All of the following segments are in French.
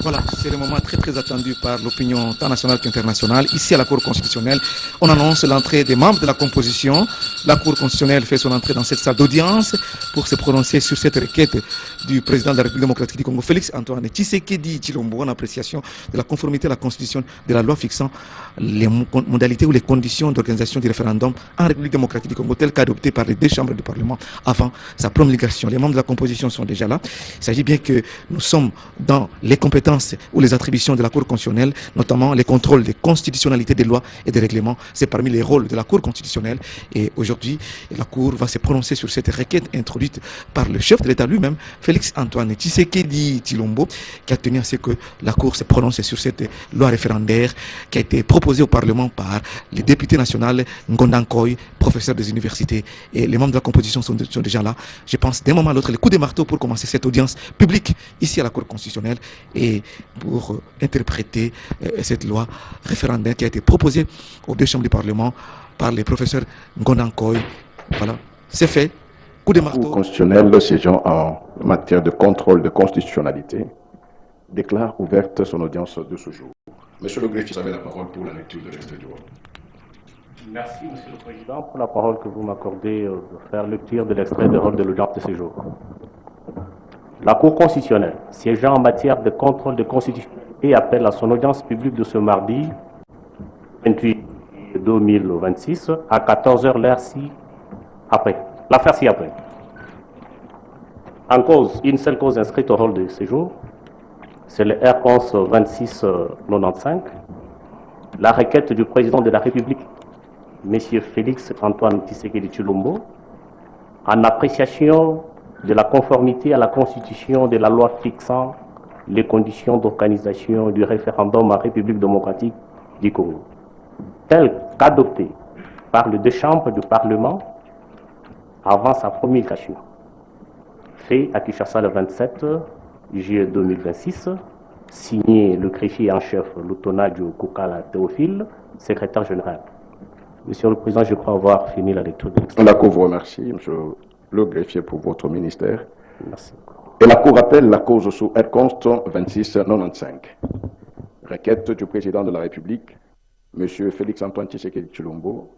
Voilà, c'est le moment très attendu par l'opinion tant nationale qu'internationale. Ici à la Cour constitutionnelle, on annonce l'entrée des membres de la composition. La Cour constitutionnelle fait son entrée dans cette salle d'audience pour se prononcer sur cette requête du président de la République démocratique du Congo, Félix Antoine Tshisekedi Tshilombo, en appréciation de la conformité à la Constitution de la loi fixant les modalités ou les conditions d'organisation du référendum en République démocratique du Congo, tel qu'adopté par les deux chambres du Parlement avant sa promulgation. Les membres de la composition sont déjà là. Il s'agit bien que nous sommes dans les compétences ou les attributions de la Cour constitutionnelle, notamment les contrôles de constitutionnalité des lois et des règlements. C'est parmi les rôles de la Cour constitutionnelle. Et aujourd'hui, la Cour va se prononcer sur cette requête introduite par le chef de l'État lui-même, Félix Antoine Tshisekedi Tshilombo, qui a tenu à ce que la Cour se prononce sur cette loi référendaire qui a été proposée au Parlement par les députés nationaux Ngondankoy, professeurs des universités, et les membres de la composition sont déjà là. Je pense d'un moment à l'autre les coups de marteau pour commencer cette audience publique ici à la Cour constitutionnelle et pour interpréter cette loi référendaire qui a été proposée aux deux chambres du Parlement par les professeurs Ngondankoy. Voilà, c'est fait. Coup de marteau. La Cour constitutionnelle siégeant en matière de contrôle de constitutionnalité déclare ouverte son audience de ce jour. Monsieur le greffier, vous avez la parole pour la lecture de l'extrait du vote. Merci, Monsieur le Président, pour la parole que vous m'accordez de faire lecture de l'extrait de rôle de l'audience de ce jour. La Cour constitutionnelle, siégeant en matière de contrôle de constitutionnalité, appelle à son audience publique de ce mardi 28 2026 à 14h l'heure ci-après. L'affaire ci-après. En cause, une seule cause inscrite au rôle de séjour, c'est le R11 2695, la requête du président de la République, M. Félix Antoine Tshisekedi Tshilombo, en appréciation de la conformité à la Constitution de la loi fixant les conditions d'organisation du référendum en République démocratique du Congo, tel qu'adopté par les deux chambres du Parlement avant sa promulgation, fait à Kinshasa le 27 juillet 2026, signé le greffier en chef Lutonadio Koukala Théophile, secrétaire général. Monsieur le Président, je crois avoir fini la lecture de l'extrait. La Cour vous remercie, Monsieur le greffier, pour votre ministère. Merci. Et la Cour appelle la cause sous R-Const 2695. Requête du président de la République, M. Félix Antoine Tshisekedi Tshilombo,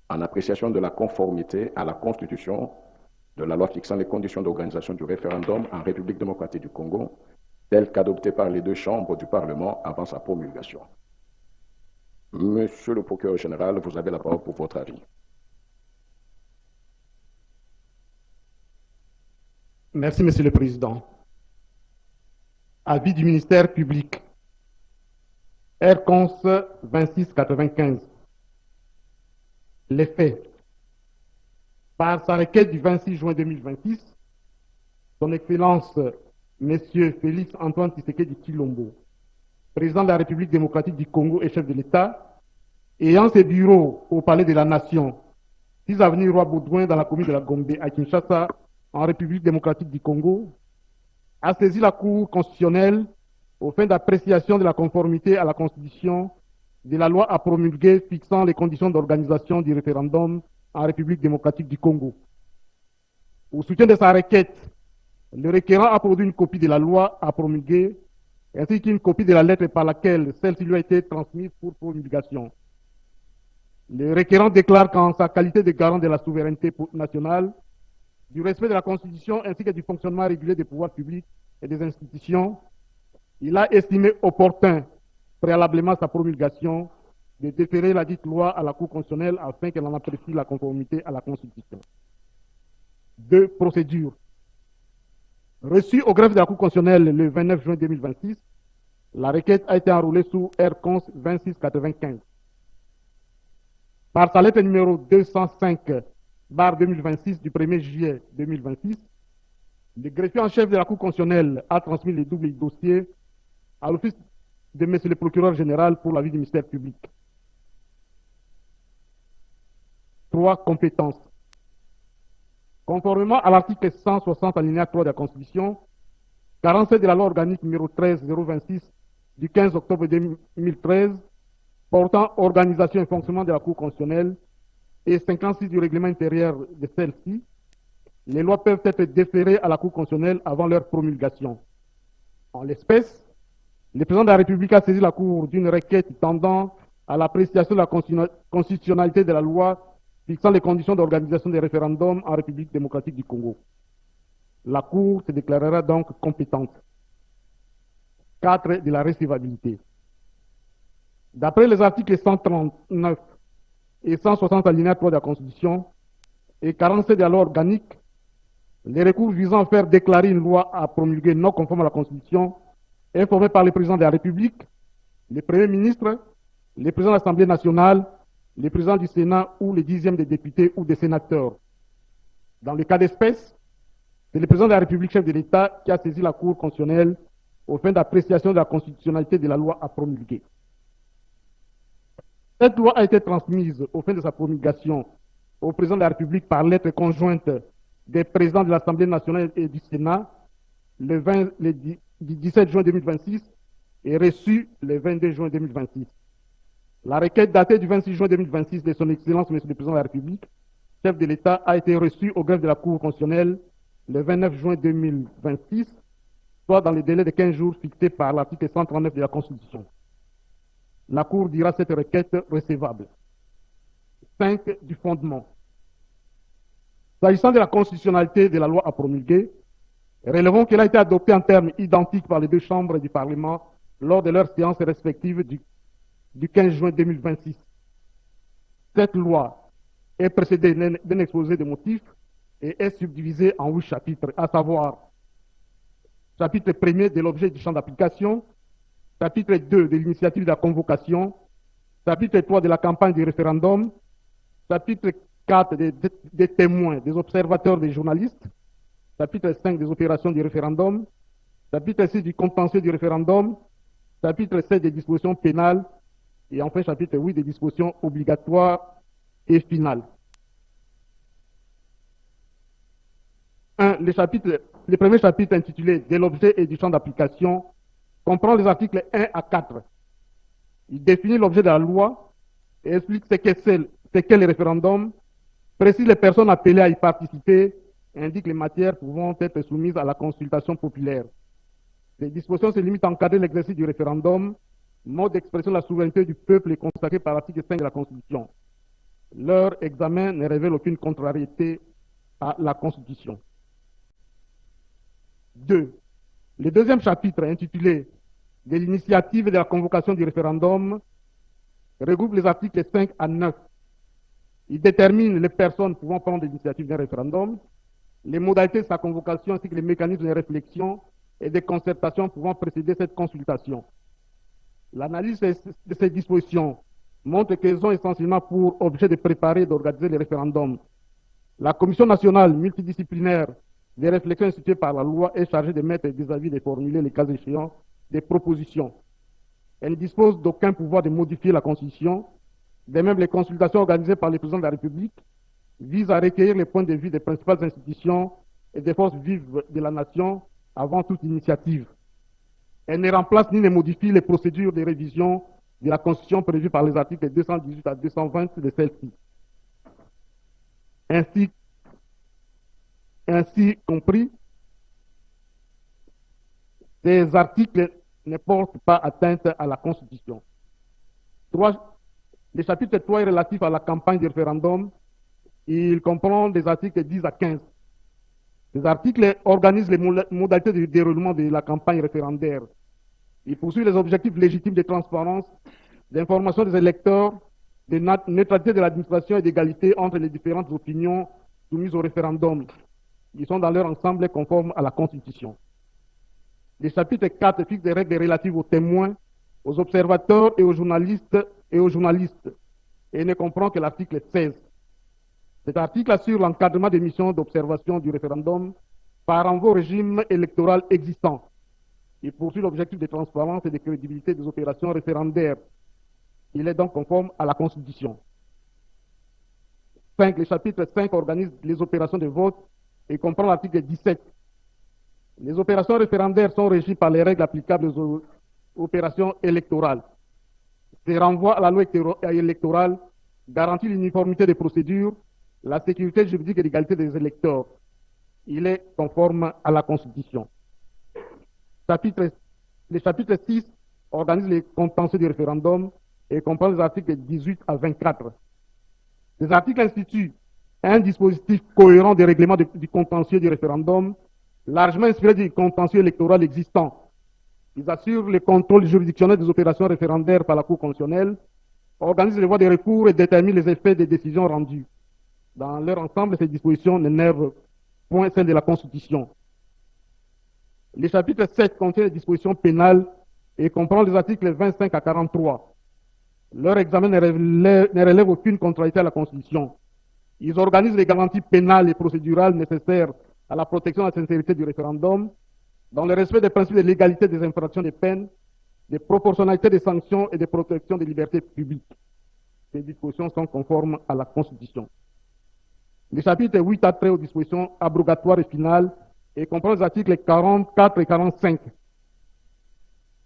en appréciation de la conformité à la Constitution de la loi fixant les conditions d'organisation du référendum en République démocratique du Congo, telle qu'adoptée par les deux chambres du Parlement avant sa promulgation. Monsieur le procureur général, vous avez la parole pour votre avis. Merci, Monsieur le Président. Avis du ministère public. R-Cons 2695. Les faits. Par sa requête du 26 juin 2026, Son Excellence, Monsieur Félix Antoine Tshisekedi Tshilombo, président de la République démocratique du Congo et chef de l'État, ayant ses bureaux au Palais de la Nation, 6 avenue Roi Baudouin dans la commune de la Gombe à Kinshasa, en République démocratique du Congo, a saisi la Cour constitutionnelle aux fins d'appréciation de la conformité à la Constitution de la loi à promulguer fixant les conditions d'organisation du référendum en République démocratique du Congo. Au soutien de sa requête, le requérant a produit une copie de la loi à promulguer ainsi qu'une copie de la lettre par laquelle celle-ci lui a été transmise pour promulgation. Le requérant déclare qu'en sa qualité de garant de la souveraineté nationale, du respect de la Constitution ainsi que du fonctionnement régulier des pouvoirs publics et des institutions, il a estimé opportun, préalablement à sa promulgation, de déférer la dite loi à la Cour constitutionnelle afin qu'elle en apprécie la conformité à la Constitution. 2. Procédure. Reçue au greffe de la Cour constitutionnelle le 29 juin 2026, la requête a été enrôlée sous R-Cons 2695. Par sa lettre numéro 205/2026 du 1er juillet 2026, le greffier en chef de la Cour constitutionnelle a transmis les doubles dossiers à l'office de M. le procureur général pour l'avis du ministère public. 3. Compétences. Conformément à l'article 160 alinéa 3 de la Constitution, 47 de la loi organique numéro 13-026 du 15 octobre 2013 portant organisation et fonctionnement de la Cour constitutionnelle et 56 du règlement intérieur de celle-ci, les lois peuvent être déférées à la Cour constitutionnelle avant leur promulgation. En l'espèce, le président de la République a saisi la Cour d'une requête tendant à l'appréciation de la constitutionnalité de la loi fixant les conditions d'organisation des référendums en République démocratique du Congo. La Cour se déclarera donc compétente. 4 de la recevabilité. D'après les articles 139 et 160 alinéa 3 de la Constitution et 47 de la loi organique, les recours visant à faire déclarer une loi à promulguer non conforme à la Constitution est formé par le président de la République, le Premier ministre, le président de l'Assemblée nationale, le président du Sénat ou le 10e des députés ou des sénateurs. Dans le cas d'espèce, c'est le président de la République, chef de l'État, qui a saisi la Cour constitutionnelle aux fins d'appréciation de la constitutionnalité de la loi à promulguer. Cette loi a été transmise aux fins de sa promulgation au président de la République par lettre conjointe des présidents de l'Assemblée nationale et du Sénat le 17 juin 2026 et reçue le 22 juin 2026. La requête datée du 26 juin 2026 de son Excellence, Monsieur le Président de la République, chef de l'État, a été reçue au greffe de la Cour constitutionnelle le 29 juin 2026, soit dans le délai de 15 jours fixé par l'article 139 de la Constitution. La Cour dira cette requête recevable. 5 du fondement. S'agissant de la constitutionnalité de la loi à promulguer, relevons qu'elle a été adoptée en termes identiques par les deux chambres du Parlement lors de leurs séances respectives du 15 juin 2026. Cette loi est précédée d'un exposé de motifs et est subdivisée en 8 chapitres, à savoir chapitre 1er de l'objet du champ d'application, chapitre 2 de l'initiative de la convocation, chapitre 3 de la campagne du référendum, chapitre 4 des témoins, des observateurs, des journalistes, chapitre 5 des opérations du référendum, chapitre 6 du contentieux du référendum, chapitre 7 des dispositions pénales et enfin chapitre 8 des dispositions obligatoires et finales. 1. Le premier chapitre intitulé « De l'objet et du champ d'application » comprend les articles 1 à 4. Il définit l'objet de la loi et explique ce qu'est le référendum, précise les personnes appelées à y participer et indique les matières pouvant être soumises à la consultation populaire. Ces dispositions se limitent à encadrer l'exercice du référendum, mode d'expression de la souveraineté du peuple consacré par l'article 5 de la Constitution. Leur examen ne révèle aucune contrariété à la Constitution. 2. Le deuxième chapitre, intitulé « De l'initiative et de la convocation du référendum », regroupe les articles 5 à 9. Il détermine les personnes pouvant prendre l'initiative d'un référendum, les modalités de sa convocation ainsi que les mécanismes de réflexion et de concertation pouvant précéder cette consultation. L'analyse de ces dispositions montre qu'elles ont essentiellement pour objet de préparer et d'organiser les référendums. La Commission nationale multidisciplinaire des réflexions instituées par la loi est chargée de mettre des avis et de formuler, les cas échéants, des propositions. Elle ne dispose d'aucun pouvoir de modifier la Constitution. De même, les consultations organisées par le président de la République visent à recueillir les points de vue des principales institutions et des forces vives de la nation avant toute initiative. Elle ne remplace ni ne modifie les procédures de révision de la Constitution prévues par les articles 218 à 220 de celle-ci. Ainsi compris, ces articles ne portent pas atteinte à la Constitution. 3. Le chapitre 3 est relatif à la campagne du référendum. Il comprend des articles 10 à 15. Ces articles organisent les modalités de déroulement de la campagne référendaire. Il poursuit les objectifs légitimes de transparence, d'information des électeurs, de neutralité de l'administration et d'égalité entre les différentes opinions soumises au référendum. Ils sont dans leur ensemble conformes à la Constitution. Le chapitre 4 fixe des règles relatives aux témoins, aux observateurs et aux journalistes et ne comprend que l'article 16. Cet article assure l'encadrement des missions d'observation du référendum par renvoi au régime électoral existant. Il poursuit l'objectif de transparence et de crédibilité des opérations référendaires. Il est donc conforme à la Constitution. 5. Le chapitre 5 organise les opérations de vote et comprend l'article 17. Les opérations référendaires sont régies par les règles applicables aux opérations électorales. Ces renvois à la loi électorale garantissent l'uniformité des procédures, la sécurité juridique et l'égalité des électeurs. Il est conforme à la Constitution. Le chapitre 6 organise les contentieux du référendum et comprend les articles 18 à 24. Ces articles instituent un dispositif cohérent de règlement du contentieux du référendum, largement inspiré du contentieux électoral existant. Ils assurent le contrôle juridictionnel des opérations référendaires par la Cour constitutionnelle, organisent les voies de recours et déterminent les effets des décisions rendues. Dans leur ensemble, ces dispositions n'énervent point celles de la Constitution. Le chapitre 7 contient les dispositions pénales et comprend les articles 25 à 43. Leur examen ne relève aucune contrariété à la Constitution. Ils organisent les garanties pénales et procédurales nécessaires à la protection de la sincérité du référendum, dans le respect des principes de légalité des infractions des peines, de proportionnalité des sanctions et de protection des libertés publiques. Ces dispositions sont conformes à la Constitution. Le chapitre 8 a trait aux dispositions abrogatoires et finales et comprend les articles 44 et 45.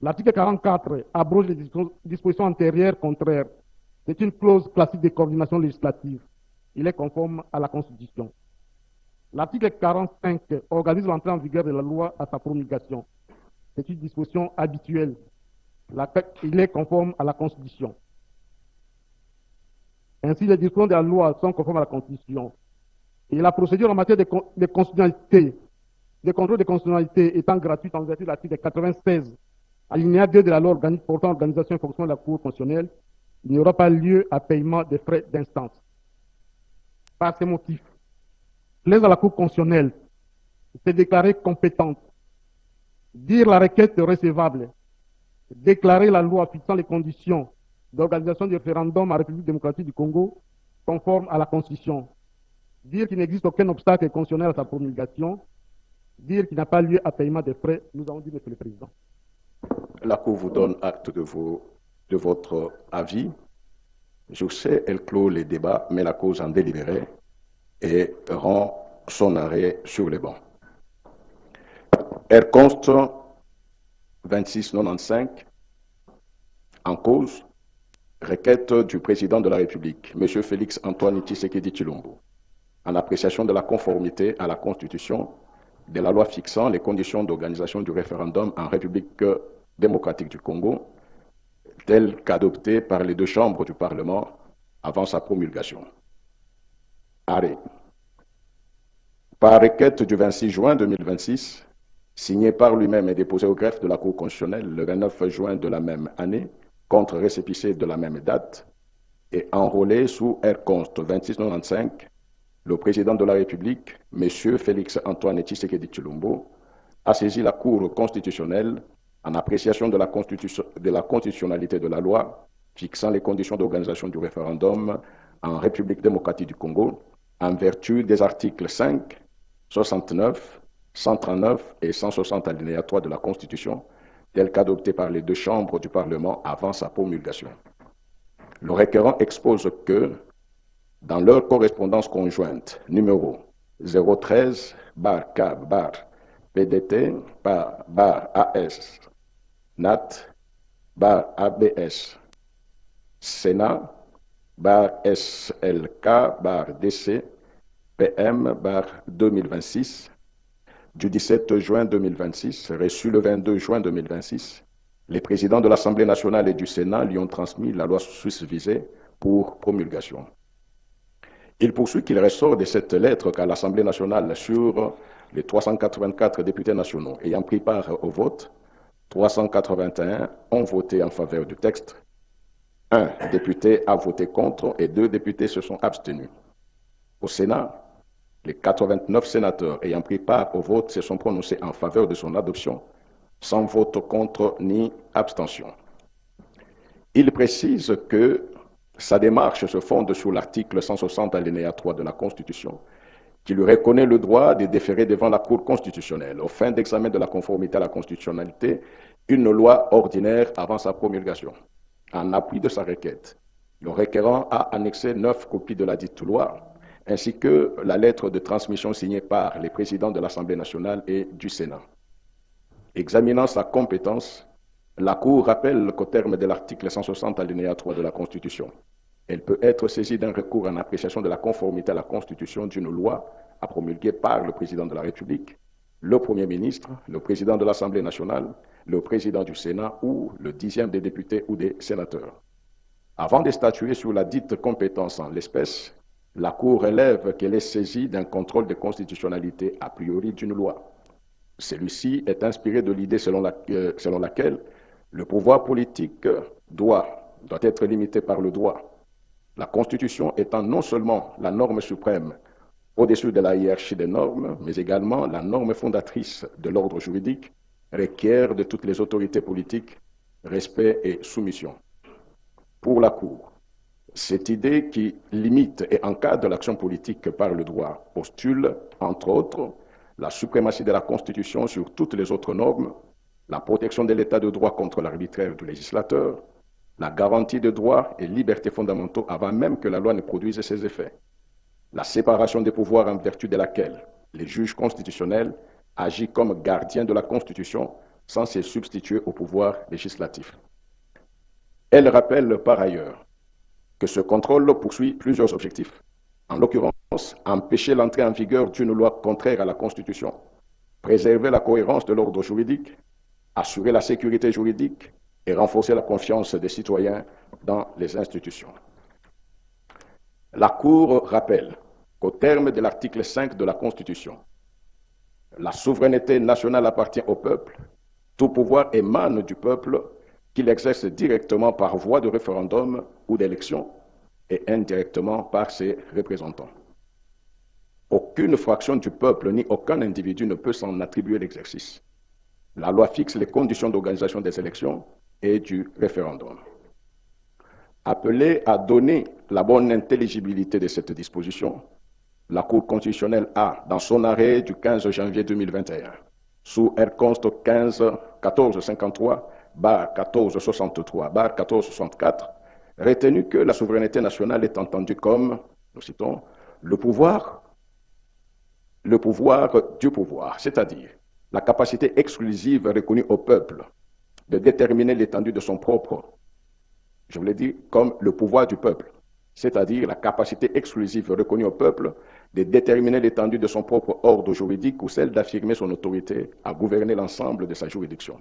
L'article 44 abroge les dispositions antérieures contraires. C'est une clause classique de coordination législative. Il est conforme à la Constitution. L'article 45 organise l'entrée en vigueur de la loi à sa promulgation. C'est une disposition habituelle. Il est conforme à la Constitution. Ainsi, les dispositions de la loi sont conformes à la Constitution. Et la procédure en matière de constitutionnalité, de contrôle de constitutionnalité étant gratuite en vertu de l'article 96, alinéa 2 de la loi organique portant organisation et fonctionnement de la Cour constitutionnelle, il n'y aura pas lieu à paiement des frais d'instance. Par ces motifs, plaise à la Cour constitutionnelle s'est déclarée compétente, dire la requête recevable, déclarer la loi fixant les conditions d'organisation du référendum en République démocratique du Congo conforme à la Constitution, dire qu'il n'existe aucun obstacle constitutionnel à sa promulgation, dire qu'il n'y a pas lieu à paiement des frais. Nous avons dit, Monsieur le Président. La Cour vous donne acte de votre avis. Je sais, elle clôt les débats, mais la cause en délibéré et rend son arrêt sur les bancs. Elle conste 2695 en cause, requête du président de la République, M. Félix Antoine Tshisekedi Tshilombo, en appréciation de la conformité à la Constitution de la loi fixant les conditions d'organisation du référendum en République démocratique du Congo, telle qu'adoptée par les deux chambres du Parlement avant sa promulgation. Arrêt. Par requête du 26 juin 2026, signée par lui-même et déposée au greffe de la Cour constitutionnelle le 29 juin de la même année, contre récépissé de la même date, et enrôlé sous R-Const 2695, le président de la République, M. Félix Antoine Tshisekedi Tshilombo, a saisi la Cour constitutionnelle en appréciation de la constitutionnalité de la loi fixant les conditions d'organisation du référendum en République démocratique du Congo, en vertu des articles 5, 69, 139 et 160 alinéa 3 de la Constitution, tels qu'adoptés par les deux chambres du Parlement avant sa promulgation. Le requérant expose que, dans leur correspondance conjointe numéro 013-CAB-PDT-AS NAT-ABS Sénat SLK-DC PM-2026 du 17 juin 2026, reçu le 22 juin 2026, les présidents de l'Assemblée nationale et du Sénat lui ont transmis la loi susvisée pour promulgation. Il poursuit qu'il ressort de cette lettre qu'à l'Assemblée nationale, sur les 384 députés nationaux ayant pris part au vote, 381 ont voté en faveur du texte, un député a voté contre et 2 députés se sont abstenus. Au Sénat, les 89 sénateurs ayant pris part au vote se sont prononcés en faveur de son adoption, sans vote contre ni abstention. Il précise que sa démarche se fonde sur l'article 160 alinéa 3 de la Constitution, qui lui reconnaît le droit de déférer devant la Cour constitutionnelle, aux fins d'examen de la conformité à la constitutionnalité, une loi ordinaire avant sa promulgation. En appui de sa requête, le requérant a annexé 9 copies de la dite loi, ainsi que la lettre de transmission signée par les présidents de l'Assemblée nationale et du Sénat. Examinant sa compétence, la Cour rappelle qu'au terme de l'article 160 alinéa 3 de la Constitution, elle peut être saisie d'un recours en appréciation de la conformité à la Constitution d'une loi à promulguer par le président de la République, le Premier ministre, le président de l'Assemblée nationale, le président du Sénat ou le 10e des députés ou des sénateurs. Avant de statuer sur la dite compétence en l'espèce, la Cour relève qu'elle est saisie d'un contrôle de constitutionnalité a priori d'une loi. Celui-ci est inspiré de l'idée selon laquelle le pouvoir politique doit être limité par le droit. La Constitution étant non seulement la norme suprême au-dessus de la hiérarchie des normes, mais également la norme fondatrice de l'ordre juridique, requiert de toutes les autorités politiques respect et soumission. Pour la Cour, cette idée qui limite et encadre l'action politique par le droit postule, entre autres, la suprématie de la Constitution sur toutes les autres normes, la protection de l'état de droit contre l'arbitraire du législateur, la garantie de droits et libertés fondamentaux avant même que la loi ne produise ses effets, la séparation des pouvoirs en vertu de laquelle les juges constitutionnels agissent comme gardiens de la Constitution sans se substituer au pouvoir législatif. Elle rappelle par ailleurs que ce contrôle poursuit plusieurs objectifs. En l'occurrence, empêcher l'entrée en vigueur d'une loi contraire à la Constitution, préserver la cohérence de l'ordre juridique, assurer la sécurité juridique et renforcer la confiance des citoyens dans les institutions. La Cour rappelle qu'au terme de l'article 5 de la Constitution, la souveraineté nationale appartient au peuple, tout pouvoir émane du peuple qu'il exerce directement par voie de référendum ou d'élection et indirectement par ses représentants. Aucune fraction du peuple ni aucun individu ne peut s'en attribuer l'exercice. La loi fixe les conditions d'organisation des élections et du référendum. Appelée à donner la bonne intelligibilité de cette disposition, la Cour constitutionnelle a, dans son arrêt du 15 janvier 2021, sous R-Const 1453/1463/1464, retenu que la souveraineté nationale est entendue comme, nous citons, le pouvoir du pouvoir, c'est-à-dire la capacité exclusive reconnue au peuple de déterminer l'étendue de son propre, je vous l'ai dit, comme le pouvoir du peuple, c'est-à-dire la capacité exclusive reconnue au peuple de déterminer l'étendue de son propre ordre juridique ou celle d'affirmer son autorité à gouverner l'ensemble de sa juridiction.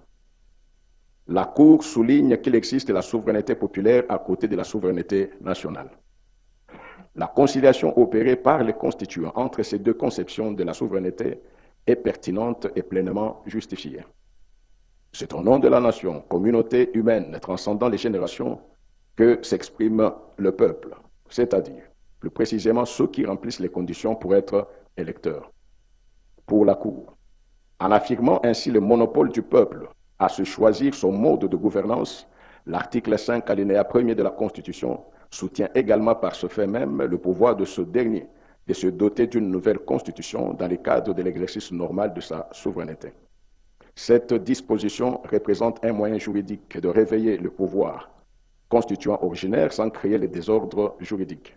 La Cour souligne qu'il existe la souveraineté populaire à côté de la souveraineté nationale. La conciliation opérée par les constituants entre ces deux conceptions de la souveraineté est pertinente et pleinement justifiée. C'est au nom de la nation, communauté humaine transcendant les générations, que s'exprime le peuple, c'est-à-dire, plus précisément, ceux qui remplissent les conditions pour être électeurs. Pour la Cour, en affirmant ainsi le monopole du peuple à se choisir son mode de gouvernance, l'article 5 alinéa 1er de la Constitution soutient également par ce fait même le pouvoir de ce dernier de se doter d'une nouvelle Constitution dans le cadre de l'exercice normal de sa souveraineté. Cette disposition représente un moyen juridique de réveiller le pouvoir constituant originaire sans créer les désordres juridiques.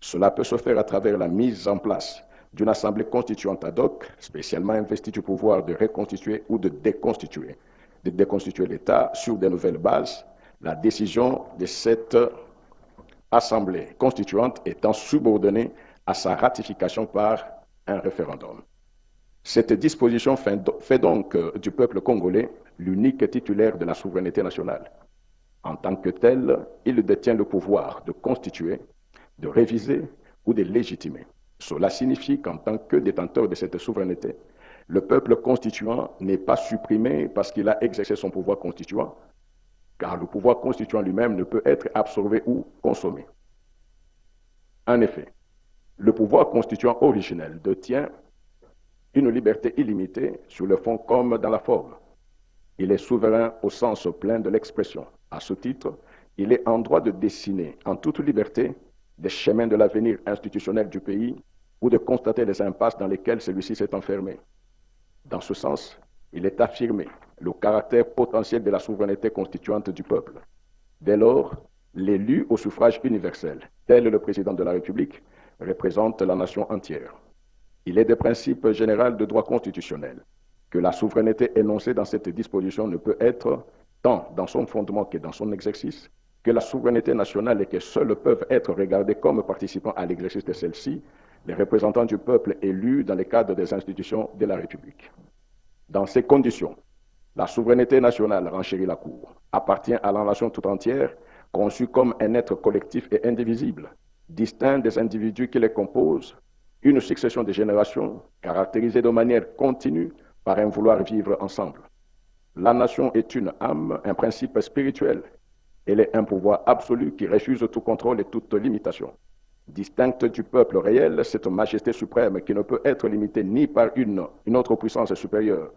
Cela peut se faire à travers la mise en place d'une assemblée constituante ad hoc, spécialement investie du pouvoir de reconstituer ou de déconstituer l'État sur de nouvelles bases, la décision de cette assemblée constituante étant subordonnée à sa ratification par un référendum. Cette disposition fait donc du peuple congolais l'unique titulaire de la souveraineté nationale. En tant que tel, il détient le pouvoir de constituer, de réviser ou de légitimer. Cela signifie qu'en tant que détenteur de cette souveraineté, le peuple constituant n'est pas supprimé parce qu'il a exercé son pouvoir constituant, car le pouvoir constituant lui-même ne peut être absorbé ou consommé. En effet, le pouvoir constituant originel détient une liberté illimitée sur le fond comme dans la forme. Il est souverain au sens plein de l'expression. À ce titre, il est en droit de dessiner en toute liberté des chemins de l'avenir institutionnel du pays ou de constater les impasses dans lesquelles celui-ci s'est enfermé. Dans ce sens, il est affirmé le caractère potentiel de la souveraineté constituante du peuple. Dès lors, l'élu au suffrage universel, tel le président de la République, représente la nation entière. Il est de principe général de droit constitutionnel que la souveraineté énoncée dans cette disposition ne peut être, tant dans son fondement que dans son exercice, que la souveraineté nationale et que seuls peuvent être regardés comme participant à l'exercice de celle-ci les représentants du peuple élus dans le cadre des institutions de la République. Dans ces conditions, la souveraineté nationale, renchérit la Cour, appartient à la nation tout entière, conçue comme un être collectif et indivisible, distinct des individus qui les composent, une succession de générations caractérisée de manière continue par un vouloir vivre ensemble. La nation est une âme, un principe spirituel. Elle est un pouvoir absolu qui refuse tout contrôle et toute limitation. Distincte du peuple réel, cette majesté suprême qui ne peut être limitée ni par une autre puissance supérieure,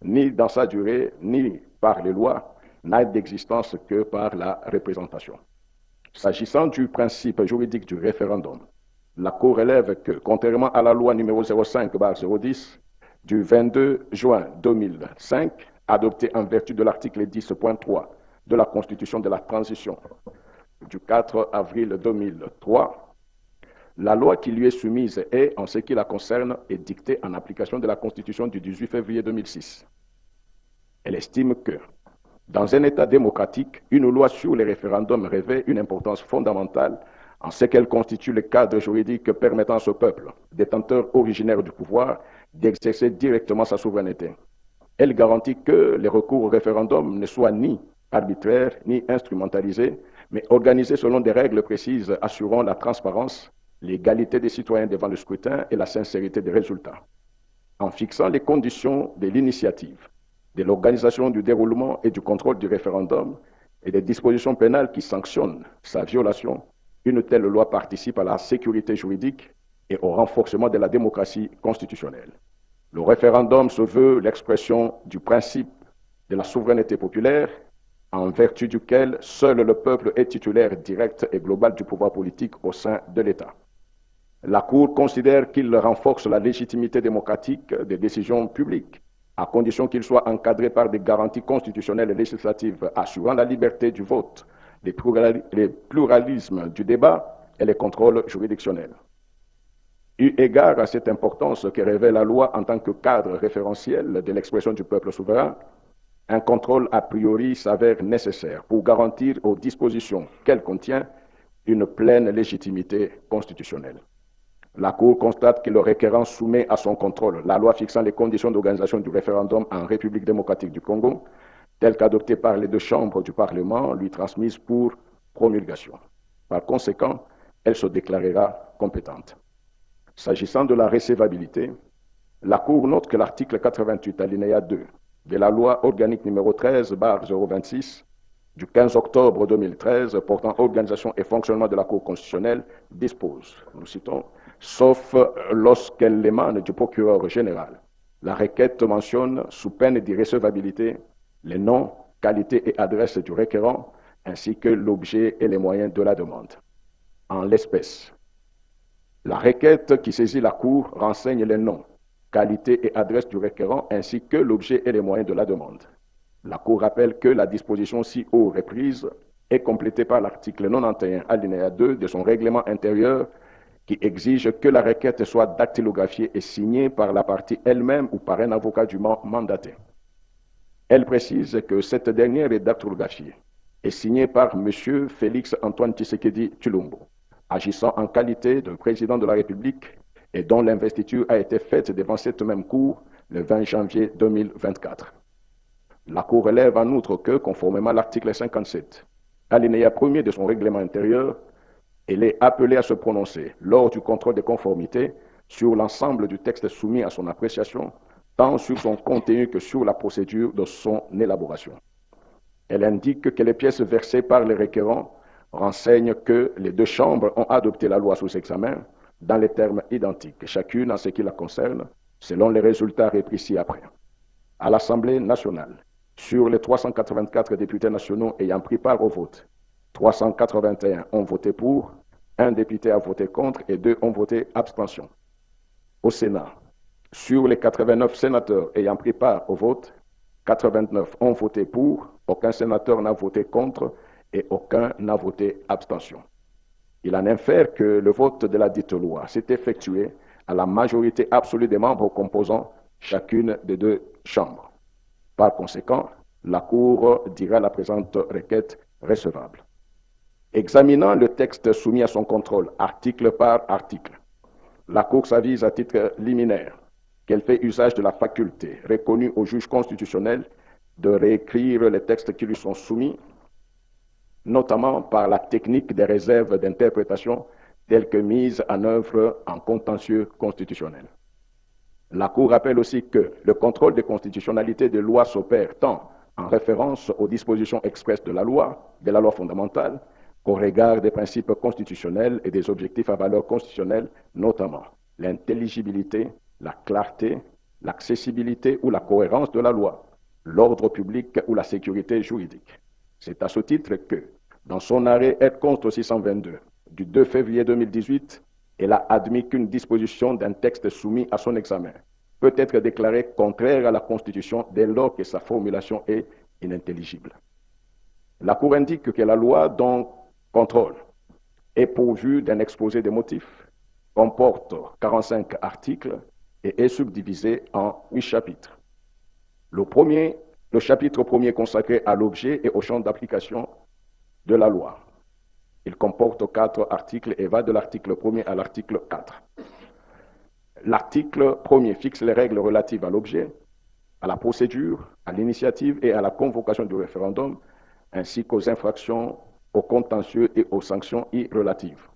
ni dans sa durée, ni par les lois, n'a d'existence que par la représentation. S'agissant du principe juridique du référendum, la Cour relève que, contrairement à la loi numéro 05/010 du 22 juin 2005, adoptée en vertu de l'article 10.3 de la Constitution de la transition du 4 avril 2003, la loi qui lui est soumise est, en ce qui la concerne, est dictée en application de la Constitution du 18 février 2006. Elle estime que, dans un État démocratique, une loi sur les référendums revêt une importance fondamentale en ce qu'elle constitue le cadre juridique permettant à ce peuple, détenteur originaire du pouvoir, d'exercer directement sa souveraineté. Elle garantit que les recours au référendum ne soient ni arbitraires ni instrumentalisés, mais organisés selon des règles précises assurant la transparence, l'égalité des citoyens devant le scrutin et la sincérité des résultats. En fixant les conditions de l'initiative, de l'organisation du déroulement et du contrôle du référendum et des dispositions pénales qui sanctionnent sa violation, une telle loi participe à la sécurité juridique et au renforcement de la démocratie constitutionnelle. Le référendum se veut l'expression du principe de la souveraineté populaire, en vertu duquel seul le peuple est titulaire direct et global du pouvoir politique au sein de l'État. La Cour considère qu'il renforce la légitimité démocratique des décisions publiques, à condition qu'il soit encadré par des garanties constitutionnelles et législatives assurant la liberté du vote, le pluralisme du débat et les contrôles juridictionnels. Eu égard à cette importance que revêt la loi en tant que cadre référentiel de l'expression du peuple souverain, un contrôle a priori s'avère nécessaire pour garantir aux dispositions qu'elle contient une pleine légitimité constitutionnelle. La Cour constate que le requérant soumet à son contrôle la loi fixant les conditions d'organisation du référendum en République démocratique du Congo, telle qu'adoptée par les deux chambres du Parlement, lui transmise pour promulgation. Par conséquent, elle se déclarera compétente. S'agissant de la recevabilité, la Cour note que l'article 88 alinéa 2 de la loi organique numéro 13/026 du 15 octobre 2013 portant organisation et fonctionnement de la Cour constitutionnelle dispose, nous citons, sauf lorsqu'elle émane du procureur général. La requête mentionne, sous peine d'irrecevabilité, les noms, qualités et adresses du requérant, ainsi que l'objet et les moyens de la demande. En l'espèce, la requête qui saisit la Cour renseigne les noms, qualités et adresses du requérant, ainsi que l'objet et les moyens de la demande. La Cour rappelle que la disposition ci haut reprise est complétée par l'article 91 alinéa 2 de son règlement intérieur qui exige que la requête soit dactylographiée et signée par la partie elle-même ou par un avocat dûment mandaté. Elle précise que cette dernière est dactylographiée et signée par M. Félix Antoine Tshisekedi Tshilombo, agissant en qualité de président de la République et dont l'investiture a été faite devant cette même Cour le 20 janvier 2024. La Cour relève en outre que, conformément à l'article 57, alinéa 1er de son règlement intérieur, elle est appelée à se prononcer lors du contrôle de conformité sur l'ensemble du texte soumis à son appréciation, tant sur son contenu que sur la procédure de son élaboration. Elle indique que les pièces versées par les requérants renseignent que les deux chambres ont adopté la loi sous examen dans les termes identiques, chacune en ce qui la concerne, selon les résultats repris ci-après. À l'Assemblée nationale, sur les 384 députés nationaux ayant pris part au vote, 381 ont voté pour, un député a voté contre et 2 ont voté abstention. Au Sénat, sur les 89 sénateurs ayant pris part au vote, 89 ont voté pour, aucun sénateur n'a voté contre et aucun n'a voté abstention. Il en infère que le vote de la dite loi s'est effectué à la majorité absolue des membres composant chacune des deux chambres. Par conséquent, la Cour dira la présente requête recevable. Examinant le texte soumis à son contrôle, article par article, la Cour s'avise à titre liminaire qu'elle fait usage de la faculté reconnue au juge constitutionnel de réécrire les textes qui lui sont soumis, notamment par la technique des réserves d'interprétation telles que mises en œuvre en contentieux constitutionnel. La Cour rappelle aussi que le contrôle de constitutionnalité des lois s'opère tant en référence aux dispositions expresses de la loi fondamentale, qu'au regard des principes constitutionnels et des objectifs à valeur constitutionnelle, notamment l'intelligibilité, la clarté, l'accessibilité ou la cohérence de la loi, l'ordre public ou la sécurité juridique. C'est à ce titre que, dans son arrêt R-Const 622 du 2 février 2018, elle a admis qu'une disposition d'un texte soumis à son examen peut être déclarée contraire à la Constitution dès lors que sa formulation est inintelligible. La Cour indique que la loi dont contrôle est pourvue d'un exposé des motifs, comporte 45 articles et est subdivisée en 8 chapitres. Le chapitre premier consacré à l'objet et au champ d'application de la loi. Il comporte 4 articles et va de l'article 1er à l'article 4. L'article 1er fixe les règles relatives à l'objet, à la procédure, à l'initiative et à la convocation du référendum, ainsi qu'aux infractions, aux contentieux et aux sanctions y relatives.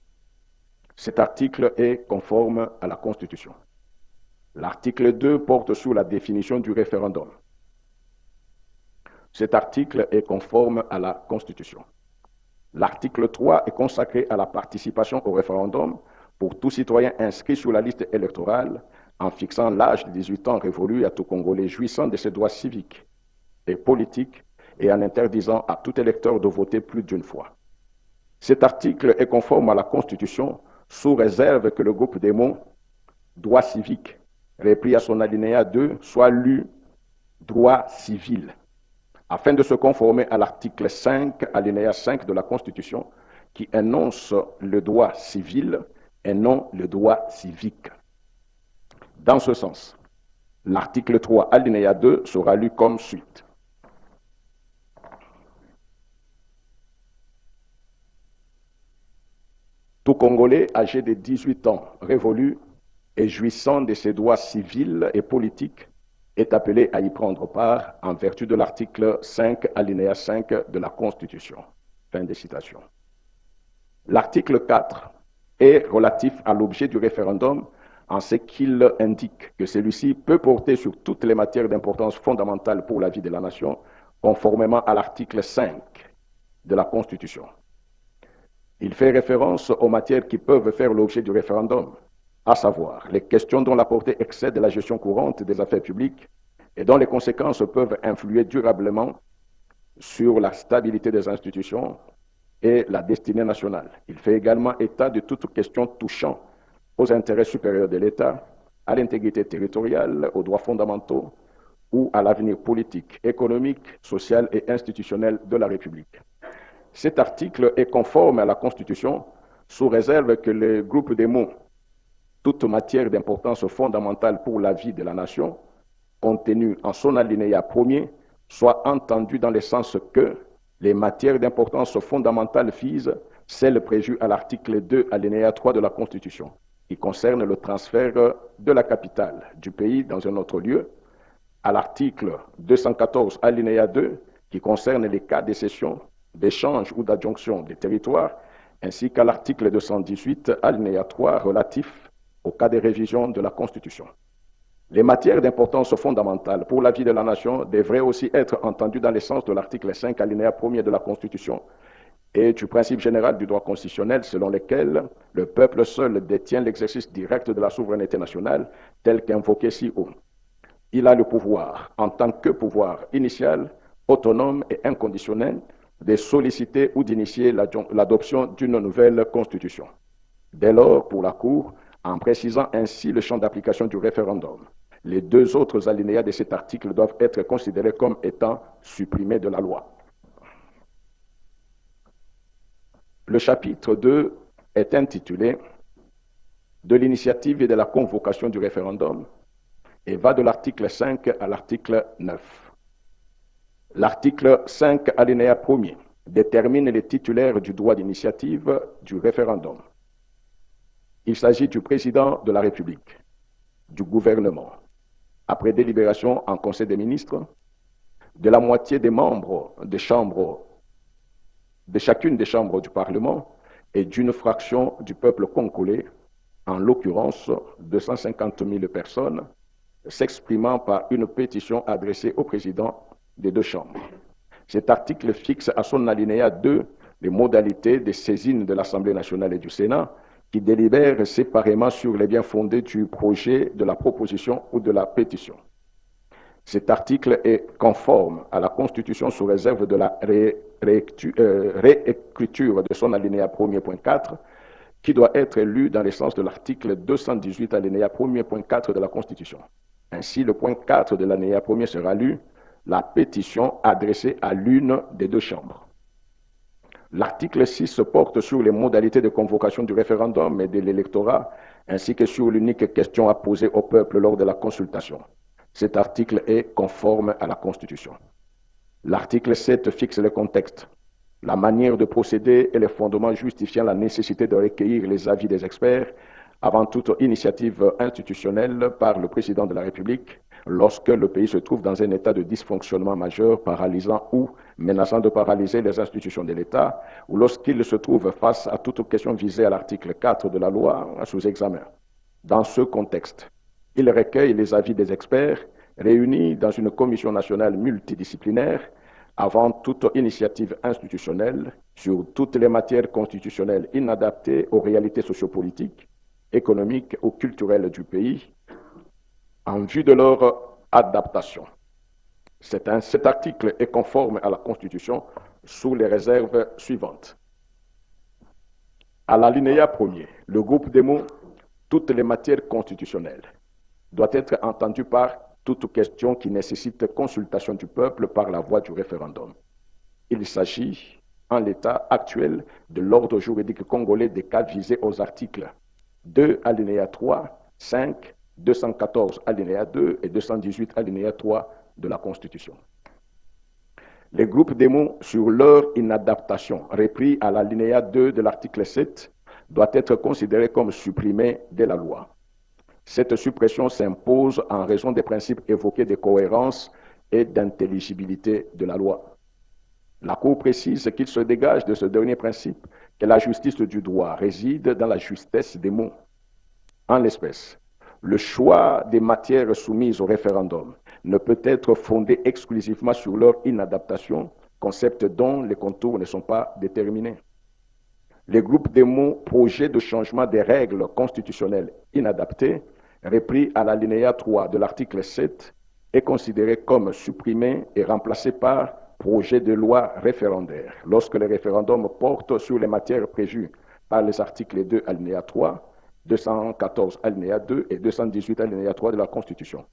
Cet article est conforme à la Constitution. L'article 2 porte sur la définition du référendum. Cet article est conforme à la Constitution. L'article 3 est consacré à la participation au référendum pour tout citoyen inscrit sur la liste électorale en fixant l'âge de 18 ans révolu à tout Congolais jouissant de ses droits civiques et politiques et en interdisant à tout électeur de voter plus d'une fois. Cet article est conforme à la Constitution sous réserve que le groupe des mots « droit civique » repris à son alinéa 2 soit lu « droit civil » afin de se conformer à l'article 5, alinéa 5 de la Constitution, qui énonce le droit civil et non le droit civique. Dans ce sens, l'article 3, alinéa 2 sera lu comme suite. Tout Congolais âgé de 18 ans révolu et jouissant de ses droits civils et politiques est appelé à y prendre part en vertu de l'article 5, alinéa 5 de la Constitution. Fin de citation. L'article 4 est relatif à l'objet du référendum en ce qu'il indique que celui-ci peut porter sur toutes les matières d'importance fondamentale pour la vie de la nation, conformément à l'article 5 de la Constitution. Il fait référence aux matières qui peuvent faire l'objet du référendum, à savoir les questions dont la portée excède la gestion courante des affaires publiques et dont les conséquences peuvent influer durablement sur la stabilité des institutions et la destinée nationale. Il fait également état de toute question touchant aux intérêts supérieurs de l'État, à l'intégrité territoriale, aux droits fondamentaux ou à l'avenir politique, économique, social et institutionnel de la République. Cet article est conforme à la Constitution sous réserve que le groupe des mots toute matière d'importance fondamentale pour la vie de la nation, contenu en son alinéa premier, soit entendu dans le sens que les matières d'importance fondamentale visent celles prévues à l'article 2, alinéa 3 de la Constitution, qui concerne le transfert de la capitale du pays dans un autre lieu, à l'article 214, alinéa 2, qui concerne les cas de cession, d'échange ou d'adjonction des territoires, ainsi qu'à l'article 218, alinéa 3, relatif au cas des révisions de la Constitution. Les matières d'importance fondamentale pour la vie de la nation devraient aussi être entendues dans le sens de l'article 5, alinéa 1er de la Constitution et du principe général du droit constitutionnel selon lequel le peuple seul détient l'exercice direct de la souveraineté nationale tel qu'invoqué ci-haut. Il a le pouvoir, en tant que pouvoir initial, autonome et inconditionnel, de solliciter ou d'initier l'adoption d'une nouvelle Constitution. Dès lors, pour la Cour, en précisant ainsi le champ d'application du référendum, les 2 autres alinéas de cet article doivent être considérés comme étant supprimés de la loi. Le chapitre 2 est intitulé « De l'initiative et de la convocation du référendum » et va de l'article 5 à l'article 9. L'article 5, alinéa 1er, détermine les titulaires du droit d'initiative du référendum. Il s'agit du président de la République, du gouvernement, après délibération en Conseil des ministres, de la moitié des membres des chambres, de chacune des chambres du Parlement et d'une fraction du peuple congolais, en l'occurrence 250 000 personnes, s'exprimant par une pétition adressée au président des deux chambres. Cet article fixe à son alinéa 2 les modalités de saisine de l'Assemblée nationale et du Sénat qui délibèrent séparément sur les biens fondés du projet, de la proposition ou de la pétition. Cet article est conforme à la Constitution sous réserve de la réécriture de son alinéa 1er.4 qui doit être lu dans le sens de l'article 218 alinéa 1er.4 de la Constitution. Ainsi, le point 4 de l'alinéa 1er sera lu, la pétition adressée à l'une des deux chambres. L'article 6 porte sur les modalités de convocation du référendum et de l'électorat, ainsi que sur l'unique question à poser au peuple lors de la consultation. Cet article est conforme à la Constitution. L'article 7 fixe le contexte, la manière de procéder et les fondements justifiant la nécessité de recueillir les avis des experts avant toute initiative institutionnelle par le président de la République lorsque le pays se trouve dans un état de dysfonctionnement majeur, paralysant ou menaçant de paralyser les institutions de l'État, ou lorsqu'il se trouve face à toute question visée à l'article 4 de la loi sous examen. Dans ce contexte, il recueille les avis des experts réunis dans une commission nationale multidisciplinaire avant toute initiative institutionnelle sur toutes les matières constitutionnelles inadaptées aux réalités sociopolitiques, économiques ou culturelles du pays, en vue de leur adaptation. Cet article est conforme à la Constitution sous les réserves suivantes. À l'alinéa 1er, le groupe des mots « toutes les matières constitutionnelles » doit être entendu par toute question qui nécessite consultation du peuple par la voie du référendum. Il s'agit, en l'état actuel, de l'ordre juridique congolais des cas visés aux articles 2 alinéa 3, 5, 214 alinéa 2 et 218 alinéa 3 de la Constitution. Les groupes des mots sur leur inadaptation, repris à l'alinéa 2 de l'article 7, doit être considéré comme supprimé de la loi. Cette suppression s'impose en raison des principes évoqués de cohérence et d'intelligibilité de la loi. La Cour précise qu'il se dégage de ce dernier principe que la justice du droit réside dans la justesse des mots. En l'espèce, le choix des matières soumises au référendum ne peut être fondé exclusivement sur leur inadaptation, concept dont les contours ne sont pas déterminés. Les groupes des mots « projet de changement des règles constitutionnelles inadaptées » repris à l'alinéa 3 de l'article 7 est considéré comme supprimé et remplacé par projet de loi référendaire lorsque le référendum porte sur les matières prévues par les articles 2 alinéa 3, 214 alinéa 2 et 218 alinéa 3 de la Constitution,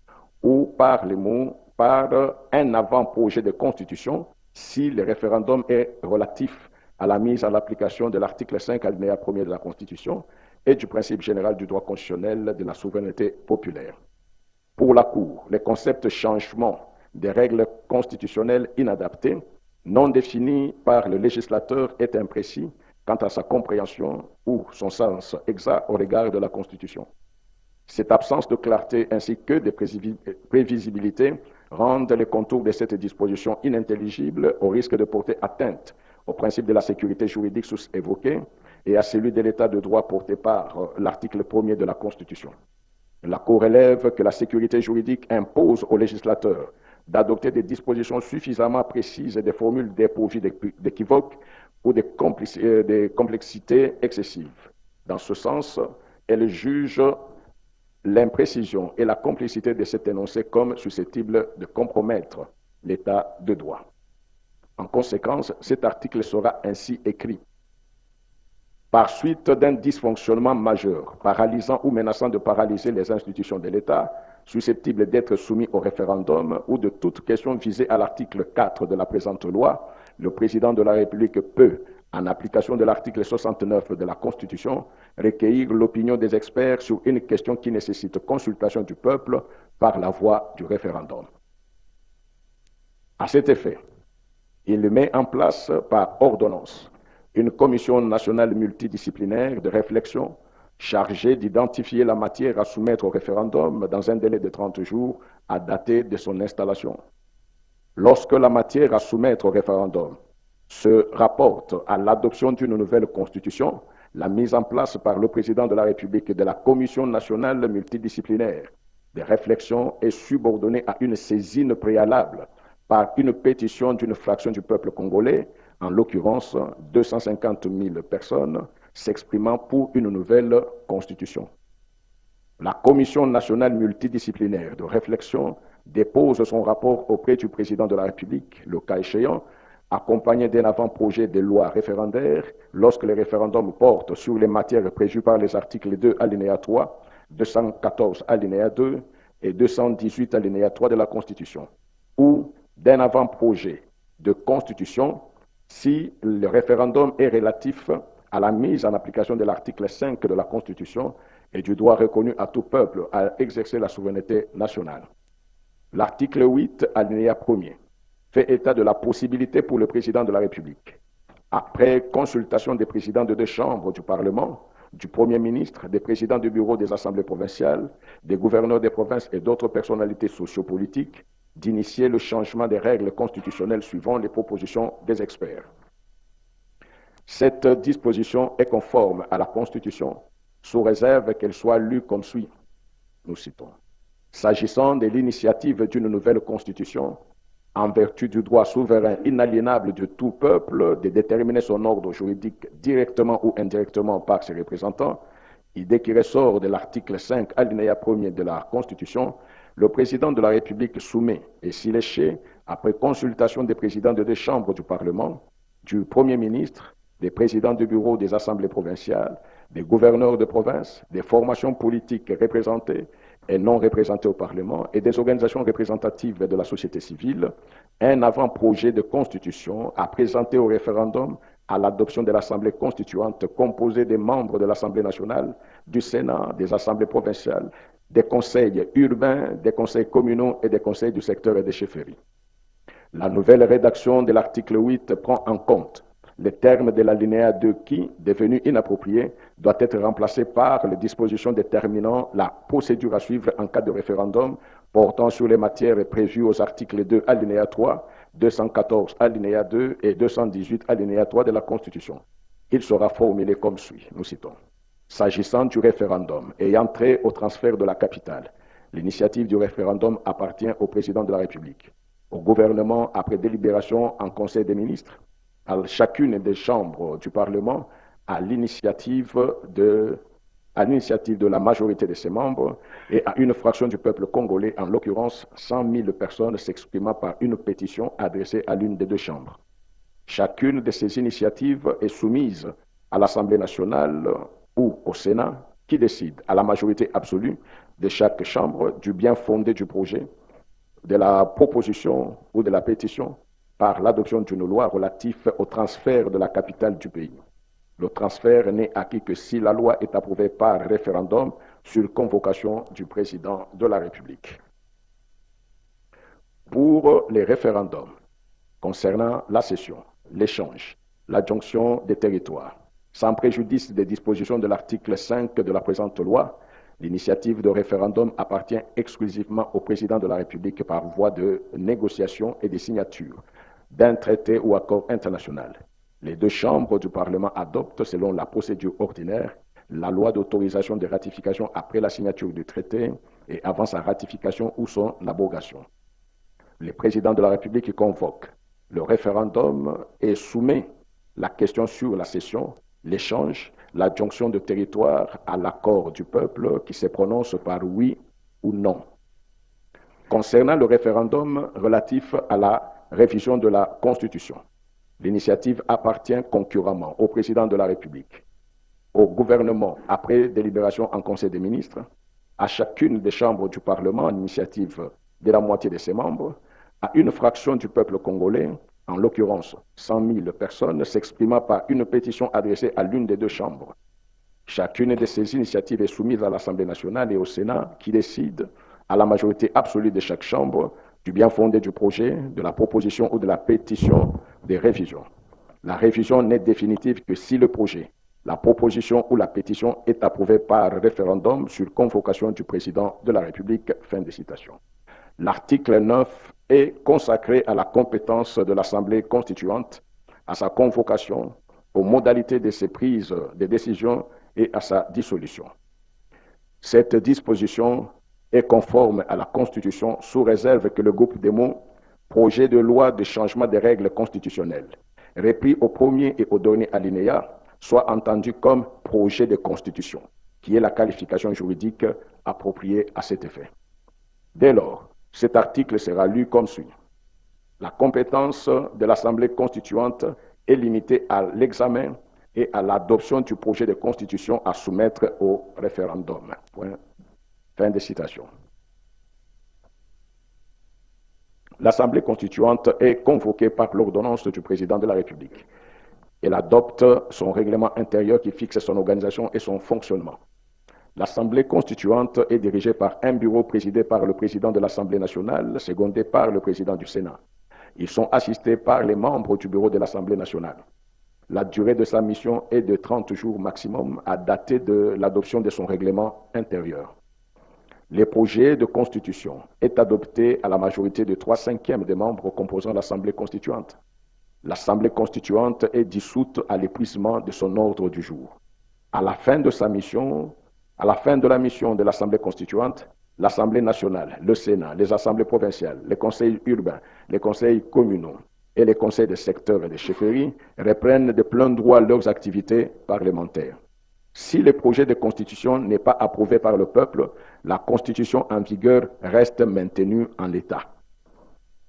ou par les mots « par un avant-projet de Constitution » si le référendum est relatif à la mise en application de l'article 5 alinéa 1er de la Constitution et du principe général du droit constitutionnel de la souveraineté populaire. Pour la Cour, le concept changement des règles constitutionnelles inadaptées, non définies par le législateur, est imprécis quant à sa compréhension ou son sens exact au regard de la Constitution. Cette absence de clarté ainsi que de prévisibilité rendent les contours de cette disposition inintelligibles au risque de porter atteinte au principe de la sécurité juridique sous-évoqué et à celui de l'état de droit porté par l'article 1er de la Constitution. La Cour relève que la sécurité juridique impose au législateur d'adopter des dispositions suffisamment précises et des formules dépourvues d'équivoques ou de complexités excessives. Dans ce sens, elle juge l'imprécision et la complicité de cet énoncé comme susceptibles de compromettre l'état de droit. En conséquence, cet article sera ainsi écrit. Par suite d'un dysfonctionnement majeur, paralysant ou menaçant de paralyser les institutions de l'État, susceptibles d'être soumis au référendum ou de toute question visée à l'article 4 de la présente loi, le président de la République peut, en application de l'article 69 de la Constitution, recueillir l'opinion des experts sur une question qui nécessite consultation du peuple par la voie du référendum. À cet effet, il met en place par ordonnance une commission nationale multidisciplinaire de réflexion chargé d'identifier la matière à soumettre au référendum dans un délai de 30 jours à dater de son installation. Lorsque la matière à soumettre au référendum se rapporte à l'adoption d'une nouvelle constitution, la mise en place par le président de la République de la Commission nationale multidisciplinaire des réflexions est subordonnée à une saisine préalable par une pétition d'une fraction du peuple congolais, en l'occurrence 250 000 personnes, s'exprimant pour une nouvelle constitution. La Commission nationale multidisciplinaire de réflexion dépose son rapport auprès du président de la République, le cas échéant, accompagné d'un avant-projet de loi référendaire lorsque les référendums portent sur les matières prévues par les articles 2 alinéa 3, 214 alinéa 2 et 218 alinéa 3 de la Constitution, ou d'un avant-projet de constitution si le référendum est relatif à la mise en application de l'article 5 de la Constitution et du droit reconnu à tout peuple à exercer la souveraineté nationale. L'article 8, alinéa 1er, fait état de la possibilité pour le président de la République, après consultation des présidents de 2 chambres du Parlement, du Premier ministre, des présidents du bureau des assemblées provinciales, des gouverneurs des provinces et d'autres personnalités sociopolitiques, d'initier le changement des règles constitutionnelles suivant les propositions des experts. Cette disposition est conforme à la Constitution, sous réserve qu'elle soit lue comme suit. Nous citons. S'agissant de l'initiative d'une nouvelle Constitution, en vertu du droit souverain inaliénable de tout peuple de déterminer son ordre juridique directement ou indirectement par ses représentants, idée qui ressort de l'article 5 alinéa 1er de la Constitution, le président de la République soumet, et s'il est éché, après consultation des présidents de 2 chambres du Parlement, du Premier ministre, des présidents du bureau des assemblées provinciales, des gouverneurs de province, des formations politiques représentées et non représentées au Parlement et des organisations représentatives de la société civile, un avant-projet de constitution à présenter au référendum à l'adoption de l'Assemblée constituante composée des membres de l'Assemblée nationale, du Sénat, des assemblées provinciales, des conseils urbains, des conseils communaux et des conseils du secteur et des chefferies. La nouvelle rédaction de l'article 8 prend en compte les termes de l'alinéa 2 qui, devenu inapproprié, doit être remplacé par les dispositions déterminant la procédure à suivre en cas de référendum portant sur les matières prévues aux articles 2 alinéa 3, 214 alinéa 2 et 218 alinéa 3 de la Constitution. Il sera formulé comme suit, nous citons. S'agissant du référendum ayant trait au transfert de la capitale, l'initiative du référendum appartient au président de la République, au gouvernement après délibération en Conseil des ministres, à chacune des chambres du Parlement à l'initiative de la majorité de ses membres et à une fraction du peuple congolais, en l'occurrence 100 000 personnes s'exprimant par une pétition adressée à l'une des 2 chambres. Chacune de ces initiatives est soumise à l'Assemblée nationale ou au Sénat qui décide à la majorité absolue de chaque chambre du bien fondé du projet, de la proposition ou de la pétition par l'adoption d'une loi relative au transfert de la capitale du pays. Le transfert n'est acquis que si la loi est approuvée par référendum sur convocation du président de la République. Pour les référendums concernant la cession, l'échange, l'adjonction des territoires, sans préjudice des dispositions de l'article 5 de la présente loi, l'initiative de référendum appartient exclusivement au président de la République par voie de négociation et de signature d'un traité ou accord international. Les 2 chambres du Parlement adoptent, selon la procédure ordinaire, la loi d'autorisation de ratification après la signature du traité et avant sa ratification ou son abrogation. Le président de la République convoque le référendum et soumet la question sur la cession, l'échange, l'adjonction de territoire à l'accord du peuple qui se prononce par oui ou non. Concernant le référendum relatif à la révision de la Constitution, l'initiative appartient concurremment au président de la République, au gouvernement après délibération en Conseil des ministres, à chacune des chambres du Parlement à l'initiative de la moitié de ses membres, à une fraction du peuple congolais, en l'occurrence 100 000 personnes, s'exprimant par une pétition adressée à l'une des 2 chambres. Chacune de ces initiatives est soumise à l'Assemblée nationale et au Sénat qui décide, à la majorité absolue de chaque chambre, du bien fondé du projet, de la proposition ou de la pétition des révisions. La révision n'est définitive que si le projet, La proposition ou la pétition est approuvée par référendum sur convocation du président de la République. Fin de citation. L'article 9 est consacré à la compétence de l'Assemblée constituante, à sa convocation, aux modalités de ses prises de décision et à sa dissolution. Cette disposition est conforme à la Constitution sous réserve que le groupe des mots « projet de loi de changement des règles constitutionnelles » repris au premier et au dernier alinéa soit entendu comme projet de constitution, qui est la qualification juridique appropriée à cet effet. Dès lors, cet article sera lu comme suit. La compétence de l'Assemblée constituante est limitée à l'examen et à l'adoption du projet de constitution à soumettre au référendum. Point. Fin de citation. L'Assemblée constituante est convoquée par l'ordonnance du président de la République. Elle adopte son règlement intérieur qui fixe son organisation et son fonctionnement. L'Assemblée constituante est dirigée par un bureau présidé par le président de l'Assemblée nationale, secondé par le président du Sénat. Ils sont assistés par les membres du bureau de l'Assemblée nationale. La durée de sa mission est de 30 jours maximum à dater de l'adoption de son règlement intérieur. Le projet de constitution est adopté à la majorité de 3/5 des membres composant l'Assemblée constituante. L'Assemblée constituante est dissoute à l'épuisement de son ordre du jour. À la fin de la mission de l'Assemblée constituante, l'Assemblée nationale, le Sénat, les assemblées provinciales, les conseils urbains, les conseils communaux et les conseils de secteur et de chefferie reprennent de plein droit leurs activités parlementaires. Si le projet de constitution n'est pas approuvé par le peuple, la constitution en vigueur reste maintenue en l'état.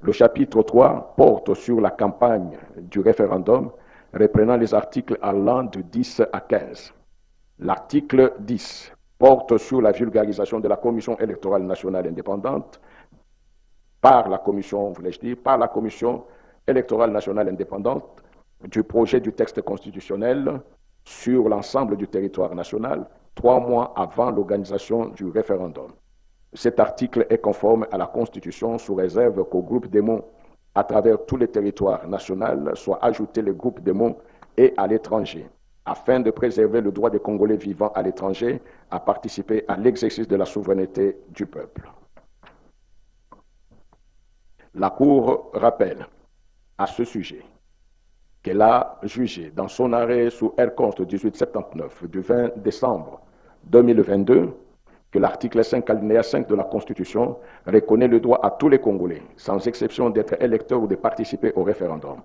Le chapitre 3 porte sur la campagne du référendum, reprenant les articles allant de 10 à 15. L'article 10 porte sur la vulgarisation de la Commission électorale nationale indépendante par la Commission électorale nationale indépendante du projet du texte constitutionnel sur l'ensemble du territoire national, 3 mois avant l'organisation du référendum. Cet article est conforme à la Constitution sous réserve qu'au groupe des mots à travers tous les territoires nationaux soit ajouté le groupe des mots et à l'étranger, afin de préserver le droit des Congolais vivant à l'étranger à participer à l'exercice de la souveraineté du peuple. La Cour rappelle à ce sujet qu'elle a jugé dans son arrêt sous R-Const 1879 du 20 décembre 2022 que l'article 5 alinéa 5 de la Constitution reconnaît le droit à tous les Congolais, sans exception d'être électeurs ou de participer au référendum.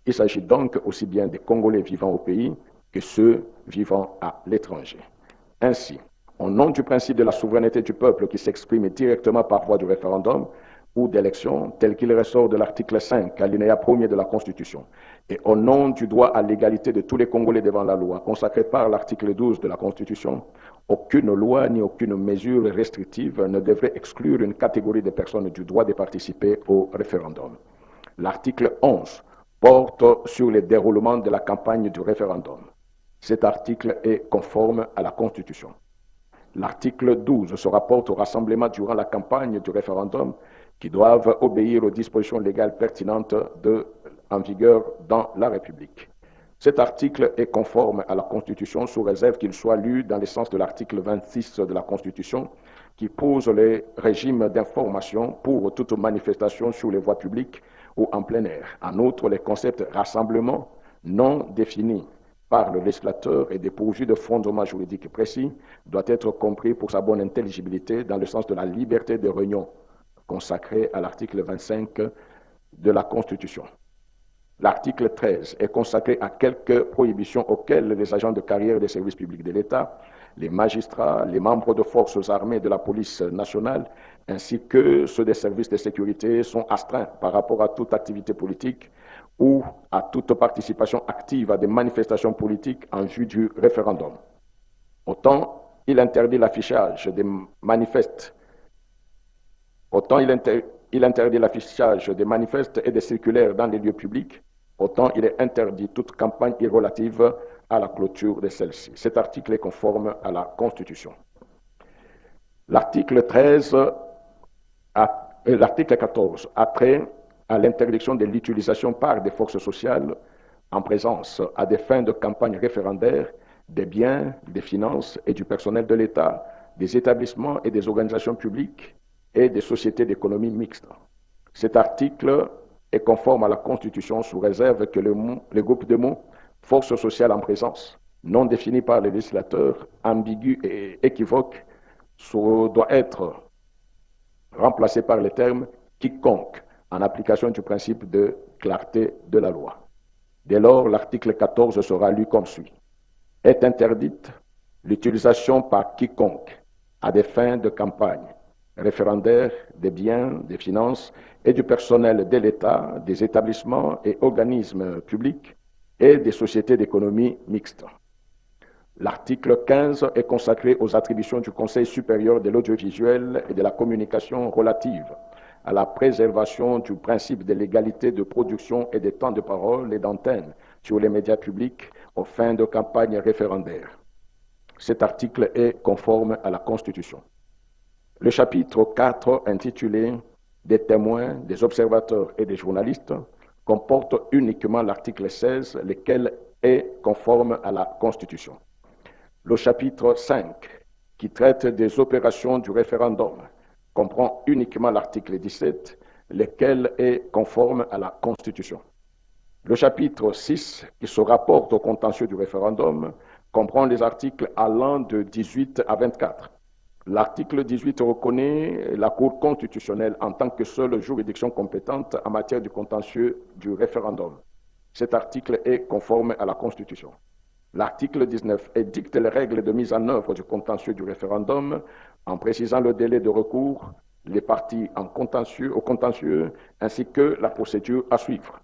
Il s'agit donc aussi bien des Congolais vivant au pays que ceux vivant à l'étranger. Ainsi, au nom du principe de la souveraineté du peuple qui s'exprime directement par voie du référendum ou d'élection, tel qu'il ressort de l'article 5, alinéa 1er de la Constitution, et au nom du droit à l'égalité de tous les Congolais devant la loi, consacré par l'article 12 de la Constitution, aucune loi ni aucune mesure restrictive ne devrait exclure une catégorie de personnes du droit de participer au référendum. L'article 11 porte sur le déroulement de la campagne du référendum. Cet article est conforme à la Constitution. L'article 12 se rapporte au rassemblement durant la campagne du référendum qui doivent obéir aux dispositions légales pertinentes en vigueur dans la République. Cet article est conforme à la Constitution sous réserve qu'il soit lu dans le sens de l'article 26 de la Constitution qui pose les régimes d'information pour toute manifestation sur les voies publiques ou en plein air. En outre, le concept rassemblement non défini par le législateur et dépourvu de fondements juridiques précis doit être compris pour sa bonne intelligibilité dans le sens de la liberté de réunion consacrée à l'article 25 de la Constitution. L'article 13 est consacré à quelques prohibitions auxquelles les agents de carrière des services publics de l'État, les magistrats, les membres de forces armées de la police nationale, ainsi que ceux des services de sécurité sont astreints par rapport à toute activité politique ou à toute participation active à des manifestations politiques en vue du référendum. Autant il interdit l'affichage des manifestes, et des circulaires dans les lieux publics, autant il est interdit toute campagne irrelative à la clôture de celle-ci. Cet article est conforme à la Constitution. L'article 14 a trait à l'interdiction de l'utilisation par des forces sociales en présence à des fins de campagne référendaire des biens, des finances et du personnel de l'État, des établissements et des organisations publiques et des sociétés d'économie mixte. Cet article est conforme à la Constitution sous réserve que le groupe de mots « force sociale en présence », non défini par les législateurs, ambigu et équivoque, doit être remplacé par les termes « quiconque » en application du principe de clarté de la loi. Dès lors, l'article 14 sera lu comme suit. Est interdite l'utilisation par quiconque à des fins de campagne référendaire des biens, des finances et du personnel de l'État, des établissements et organismes publics et des sociétés d'économie mixte. L'article 15 est consacré aux attributions du Conseil supérieur de l'audiovisuel et de la communication relatives à la préservation du principe de l'égalité de production et des temps de parole et d'antenne sur les médias publics aux fins de campagne référendaire. Cet article est conforme à la Constitution. Le chapitre 4, intitulé « Des témoins, des observateurs et des journalistes », comporte uniquement l'article 16, lequel est conforme à la Constitution. Le chapitre 5, qui traite des opérations du référendum, comprend uniquement l'article 17, lequel est conforme à la Constitution. Le chapitre 6, qui se rapporte au contentieux du référendum, comprend les articles allant de 18 à 24. L'article 18 reconnaît la Cour constitutionnelle en tant que seule juridiction compétente en matière du contentieux du référendum. Cet article est conforme à la Constitution. L'article 19 édicte les règles de mise en œuvre du contentieux du référendum en précisant le délai de recours, les parties au contentieux, ainsi que la procédure à suivre.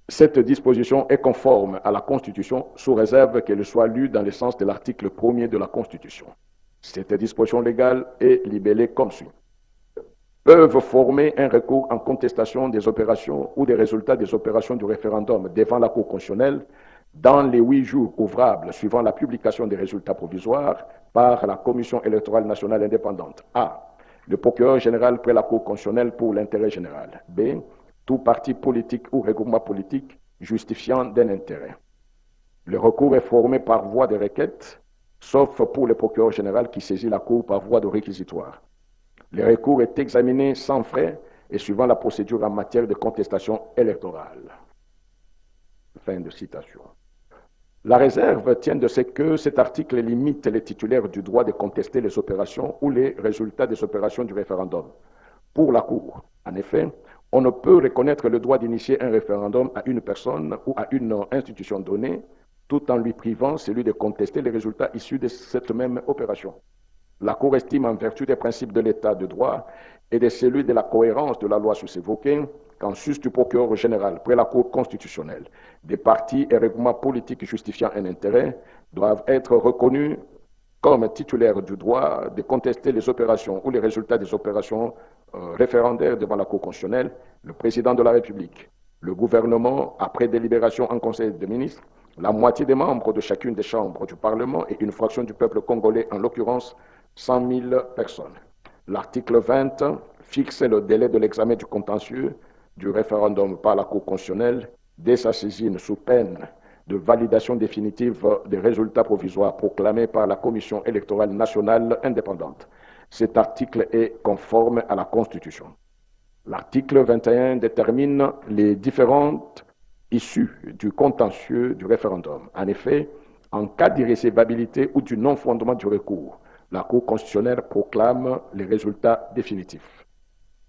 Cette disposition est conforme à la Constitution sous réserve qu'elle soit lue dans le sens de l'article 1er de la Constitution. Cette disposition légale est libellée comme suit. Peuvent former un recours en contestation des opérations ou des résultats des opérations du référendum devant la Cour constitutionnelle dans les 8 jours ouvrables suivant la publication des résultats provisoires par la Commission électorale nationale indépendante. A. Le procureur général près la Cour constitutionnelle pour l'intérêt général. B. Tout parti politique ou regroupement politique justifiant d'un intérêt. Le recours est formé par voie de requête, sauf pour le procureur général qui saisit la Cour par voie de réquisitoire. Le recours est examiné sans frais et suivant la procédure en matière de contestation électorale. Fin de citation. La réserve tient de ce que cet article limite les titulaires du droit de contester les opérations ou les résultats des opérations du référendum. Pour la Cour, en effet, on ne peut reconnaître le droit d'initier un référendum à une personne ou à une institution donnée, tout en lui privant celui de contester les résultats issus de cette même opération. La Cour estime, en vertu des principes de l'État de droit et de celui de la cohérence de la loi sus-évoquée, qu'en sus du procureur général près la Cour constitutionnelle, des partis et regroupements politiques justifiant un intérêt doivent être reconnus comme titulaires du droit de contester les opérations ou les résultats des opérations référendaires devant la Cour constitutionnelle, le président de la République, le gouvernement, après délibération en Conseil des ministres, la moitié des membres de chacune des chambres du Parlement et une fraction du peuple congolais, en l'occurrence 100 000 personnes. L'article 20 fixe le délai de l'examen du contentieux du référendum par la Cour constitutionnelle dès sa saisine sous peine de validation définitive des résultats provisoires proclamés par la Commission électorale nationale indépendante. Cet article est conforme à la Constitution. L'article 21 détermine les différentes issues du contentieux du référendum. En effet, en cas d'irrécevabilité ou du non-fondement du recours, la Cour constitutionnelle proclame les résultats définitifs.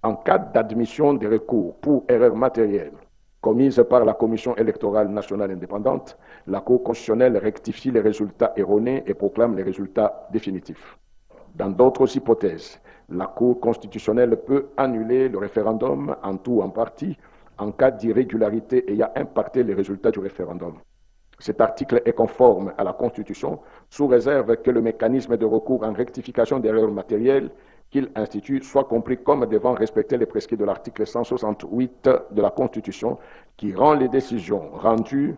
En cas d'admission des recours pour erreur matérielle commise par la Commission électorale nationale indépendante, la Cour constitutionnelle rectifie les résultats erronés et proclame les résultats définitifs. Dans d'autres hypothèses, la Cour constitutionnelle peut annuler le référendum en tout ou en partie en cas d'irrégularité ayant impacté les résultats du référendum. Cet article est conforme à la Constitution sous réserve que le mécanisme de recours en rectification d'erreurs matérielles qu'il institue soit compris comme devant respecter les prescrits de l'article 168 de la Constitution qui rend les décisions rendues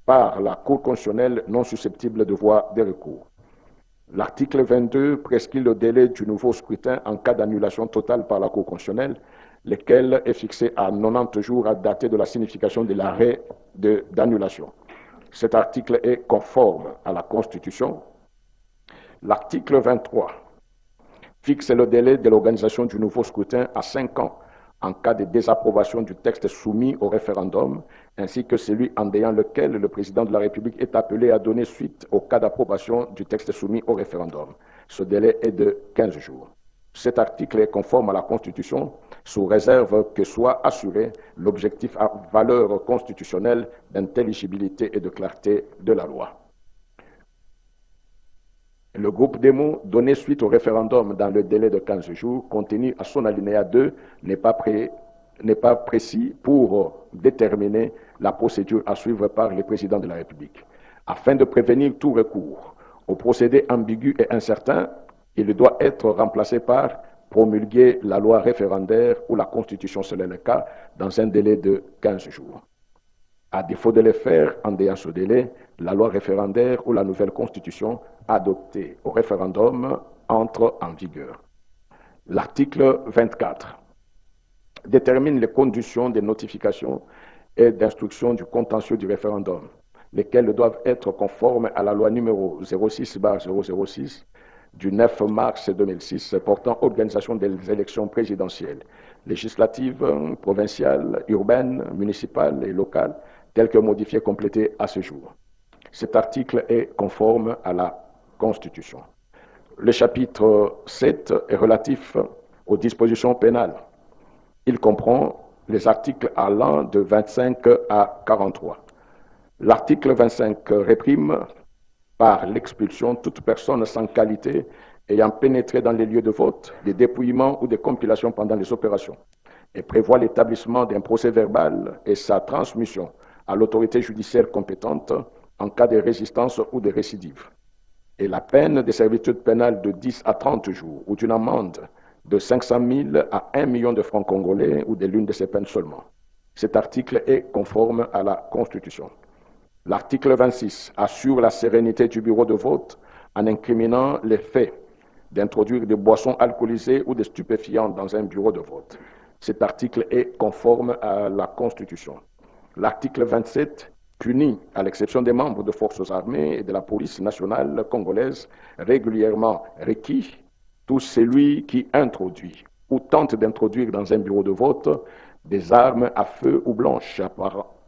par la Cour constitutionnelle non susceptibles de voie de recours. L'article 22 prescrit le délai du nouveau scrutin en cas d'annulation totale par la Cour constitutionnelle, lequel est fixé à 90 jours à dater de la signification de l'arrêt d'annulation. Cet article est conforme à la Constitution. L'article 23 fixe le délai de l'organisation du nouveau scrutin à 5 ans en cas de désapprobation du texte soumis au référendum, ainsi que celui en déant lequel le président de la République est appelé à donner suite au cas d'approbation du texte soumis au référendum. Ce délai est de 15 jours. Cet article est conforme à la Constitution, sous réserve que soit assuré l'objectif à valeur constitutionnelle d'intelligibilité et de clarté de la loi. Le groupe des mots donner suite au référendum dans le délai de 15 jours, contenu à son alinéa 2, n'est pas précis pour déterminer la procédure à suivre par le président de la République. Afin de prévenir tout recours au procédé ambigu et incertain, il doit être remplacé par promulguer la loi référendaire ou la Constitution selon le cas dans un délai de 15 jours. À défaut de le faire, en déant ce délai, la loi référendaire ou la nouvelle Constitution adoptée au référendum entre en vigueur. L'article 24 détermine les conditions de notification et d'instruction du contentieux du référendum, lesquelles doivent être conformes à la loi numéro 06/006 du 9 mars 2006 portant organisation des élections présidentielles, législatives, provinciales, urbaines, municipales et locales, telles que modifiées et complétées à ce jour. Cet article est conforme à la Constitution. Le chapitre 7 est relatif aux dispositions pénales. Il comprend les articles allant de 25 à 43. L'article 25 réprime par l'expulsion toute personne sans qualité ayant pénétré dans les lieux de vote, des dépouillements ou des compilations pendant les opérations, et prévoit l'établissement d'un procès-verbal et sa transmission à l'autorité judiciaire compétente en cas de résistance ou de récidive, et la peine de servitude pénale de 10 à 30 jours ou d'une amende de 500 000 à 1 million de francs congolais ou de l'une de ces peines seulement. Cet article est conforme à la Constitution. L'article 26 assure la sérénité du bureau de vote en incriminant les faits d'introduire des boissons alcoolisées ou des stupéfiants dans un bureau de vote. Cet article est conforme à la Constitution. L'article 27 punit, à l'exception des membres de forces armées et de la police nationale congolaise, régulièrement requis, tout celui qui introduit ou tente d'introduire dans un bureau de vote des armes à feu ou blanches,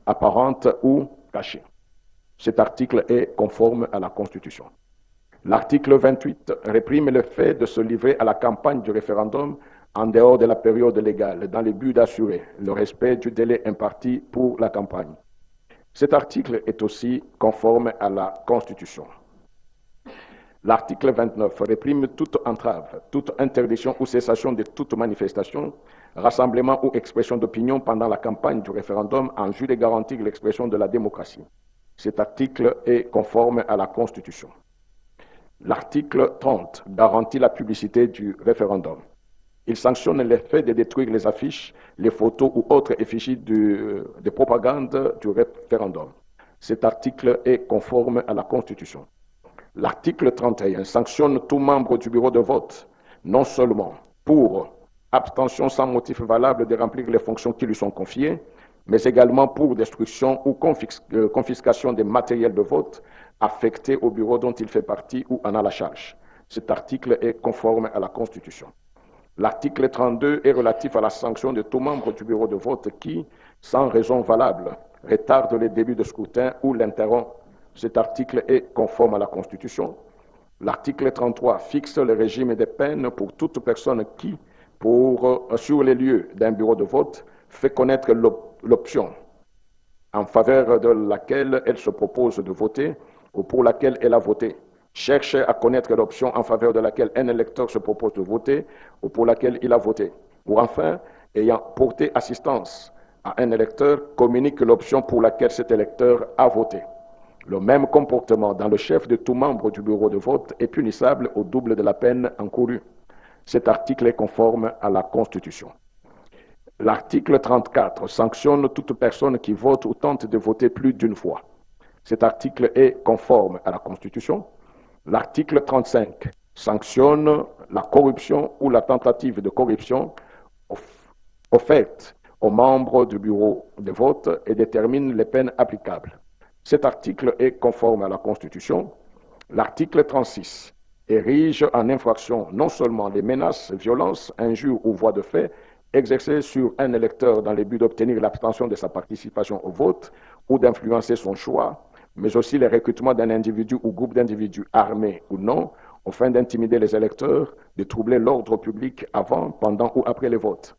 apparentes ou cachées. Cet article est conforme à la Constitution. L'article 28 réprime le fait de se livrer à la campagne du référendum en dehors de la période légale, dans le but d'assurer le respect du délai imparti pour la campagne. Cet article est aussi conforme à la Constitution. L'article 29 réprime toute entrave, toute interdiction ou cessation de toute manifestation, rassemblement ou expression d'opinion pendant la campagne du référendum en vue de garantir l'expression de la démocratie. Cet article est conforme à la Constitution. L'article 30 garantit la publicité du référendum. Il sanctionne le fait de détruire les affiches, les photos ou autres effigies de propagande du référendum. Cet article est conforme à la Constitution. L'article 31 sanctionne tout membre du bureau de vote, non seulement pour abstention sans motif valable de remplir les fonctions qui lui sont confiées, mais également pour destruction ou confiscation des matériels de vote affectés au bureau dont il fait partie ou en a la charge. Cet article est conforme à la Constitution. L'article 32 est relatif à la sanction de tout membre du bureau de vote qui, sans raison valable, retarde le début de scrutin ou l'interrompt. Cet article est conforme à la Constitution. L'article 33 fixe le régime des peines pour toute personne qui, sur les lieux d'un bureau de vote, fait connaître l'option en faveur de laquelle elle se propose de voter ou pour laquelle elle a voté, cherche à connaître l'option en faveur de laquelle un électeur se propose de voter ou pour laquelle il a voté, ou enfin, ayant porté assistance à un électeur, communique l'option pour laquelle cet électeur a voté. Le même comportement dans le chef de tout membre du bureau de vote est punissable au double de la peine encourue. Cet article est conforme à la Constitution. L'article 34 sanctionne toute personne qui vote ou tente de voter plus d'une fois. Cet article est conforme à la Constitution. L'article 35 sanctionne la corruption ou la tentative de corruption offerte aux membres du bureau de vote et détermine les peines applicables. Cet article est conforme à la Constitution. L'article 36 érige en infraction non seulement les menaces, violences, injures ou voies de fait exercées sur un électeur dans le but d'obtenir l'abstention de sa participation au vote ou d'influencer son choix, mais aussi le recrutement d'un individu ou groupe d'individus armés ou non, afin d'intimider les électeurs, de troubler l'ordre public avant, pendant ou après les votes.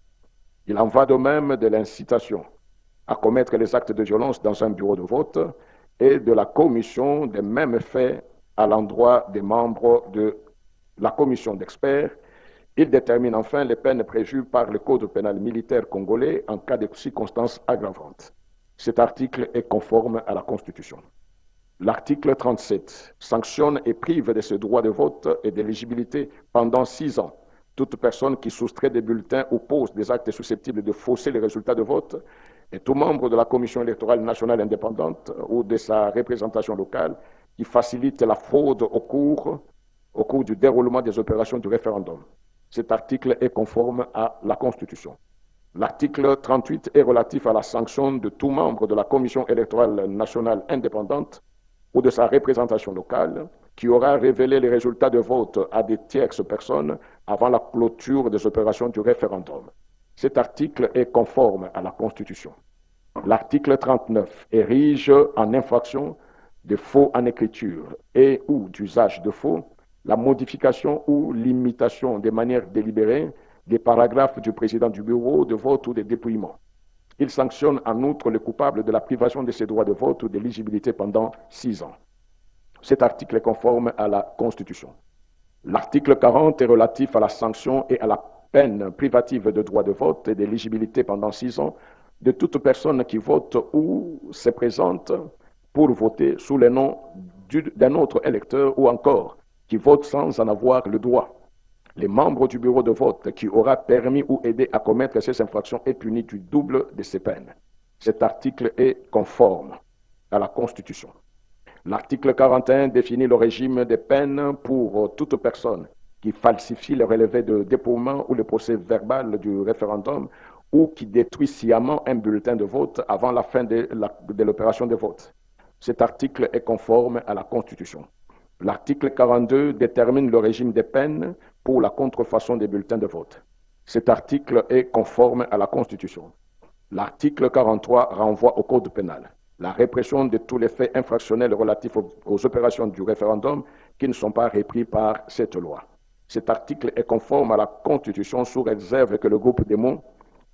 Il en va de même de l'incitation à commettre les actes de violence dans un bureau de vote et de la commission des mêmes faits à l'endroit des membres de la commission d'experts. Il détermine enfin les peines prévues par le Code pénal militaire congolais en cas de circonstances aggravantes. Cet article est conforme à la Constitution. L'article 37 sanctionne et prive de ce droit de vote et d'éligibilité pendant 6 ans toute personne qui soustrait des bulletins ou pose des actes susceptibles de fausser les résultats de vote et tout membre de la Commission électorale nationale indépendante ou de sa représentation locale qui facilite la fraude au cours du déroulement des opérations du référendum. Cet article est conforme à la Constitution. L'article 38 est relatif à la sanction de tout membre de la Commission électorale nationale indépendante ou de sa représentation locale qui aura révélé les résultats de vote à des tierces personnes avant la clôture des opérations du référendum. Cet article est conforme à la Constitution. L'article 39 érige en infraction de faux en écriture et ou d'usage de faux la modification ou l'imitation de manière délibérée des paragraphes du président du bureau de vote ou de dépouillement. Il sanctionne en outre le coupable de la privation de ses droits de vote ou d'éligibilité pendant 6 ans. Cet article est conforme à la Constitution. L'article 40 est relatif à la sanction et à la peine privative de droit de vote et d'éligibilité pendant 6 ans de toute personne qui vote ou se présente pour voter sous le nom d'un autre électeur ou encore qui vote sans en avoir le droit. Les membres du bureau de vote qui aura permis ou aidé à commettre ces infractions est puni du double de ces peines. Cet article est conforme à la Constitution. L'article 41 définit le régime des peines pour toute personne qui falsifie le relevé de dépouillement ou le procès verbal du référendum ou qui détruit sciemment un bulletin de vote avant la fin de l'opération de vote. Cet article est conforme à la Constitution. L'article 42 détermine le régime des peines pour la contrefaçon des bulletins de vote. Cet article est conforme à la Constitution. L'article 43 renvoie au Code pénal la répression de tous les faits infractionnels relatifs aux opérations du référendum qui ne sont pas repris par cette loi. Cet article est conforme à la Constitution sous réserve que le groupe démontre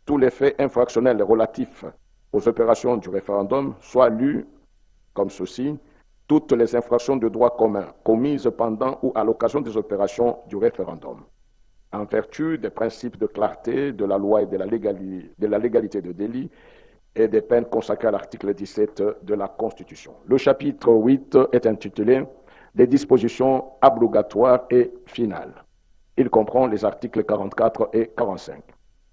tous les faits infractionnels relatifs aux opérations du référendum soient lus comme ceci: toutes les infractions de droit commun commises pendant ou à l'occasion des opérations du référendum, en vertu des principes de clarté de la loi et de la légalité de délit et des peines consacrées à l'article 17 de la Constitution. Le chapitre 8 est intitulé « Des dispositions abrogatoires et finales ». Il comprend les articles 44 et 45.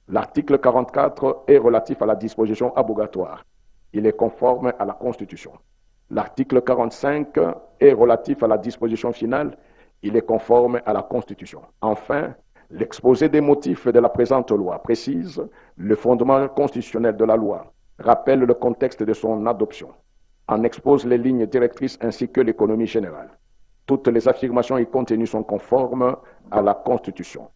L'article 44 est relatif à la disposition abrogatoire. Il est conforme à la Constitution. L'article 45 est relatif à la disposition finale. Il est conforme à la Constitution. Enfin, l'exposé des motifs de la présente loi précise le fondement constitutionnel de la loi, rappelle le contexte de son adoption, en expose les lignes directrices ainsi que l'économie générale. Toutes les affirmations y contenues sont conformes à la Constitution,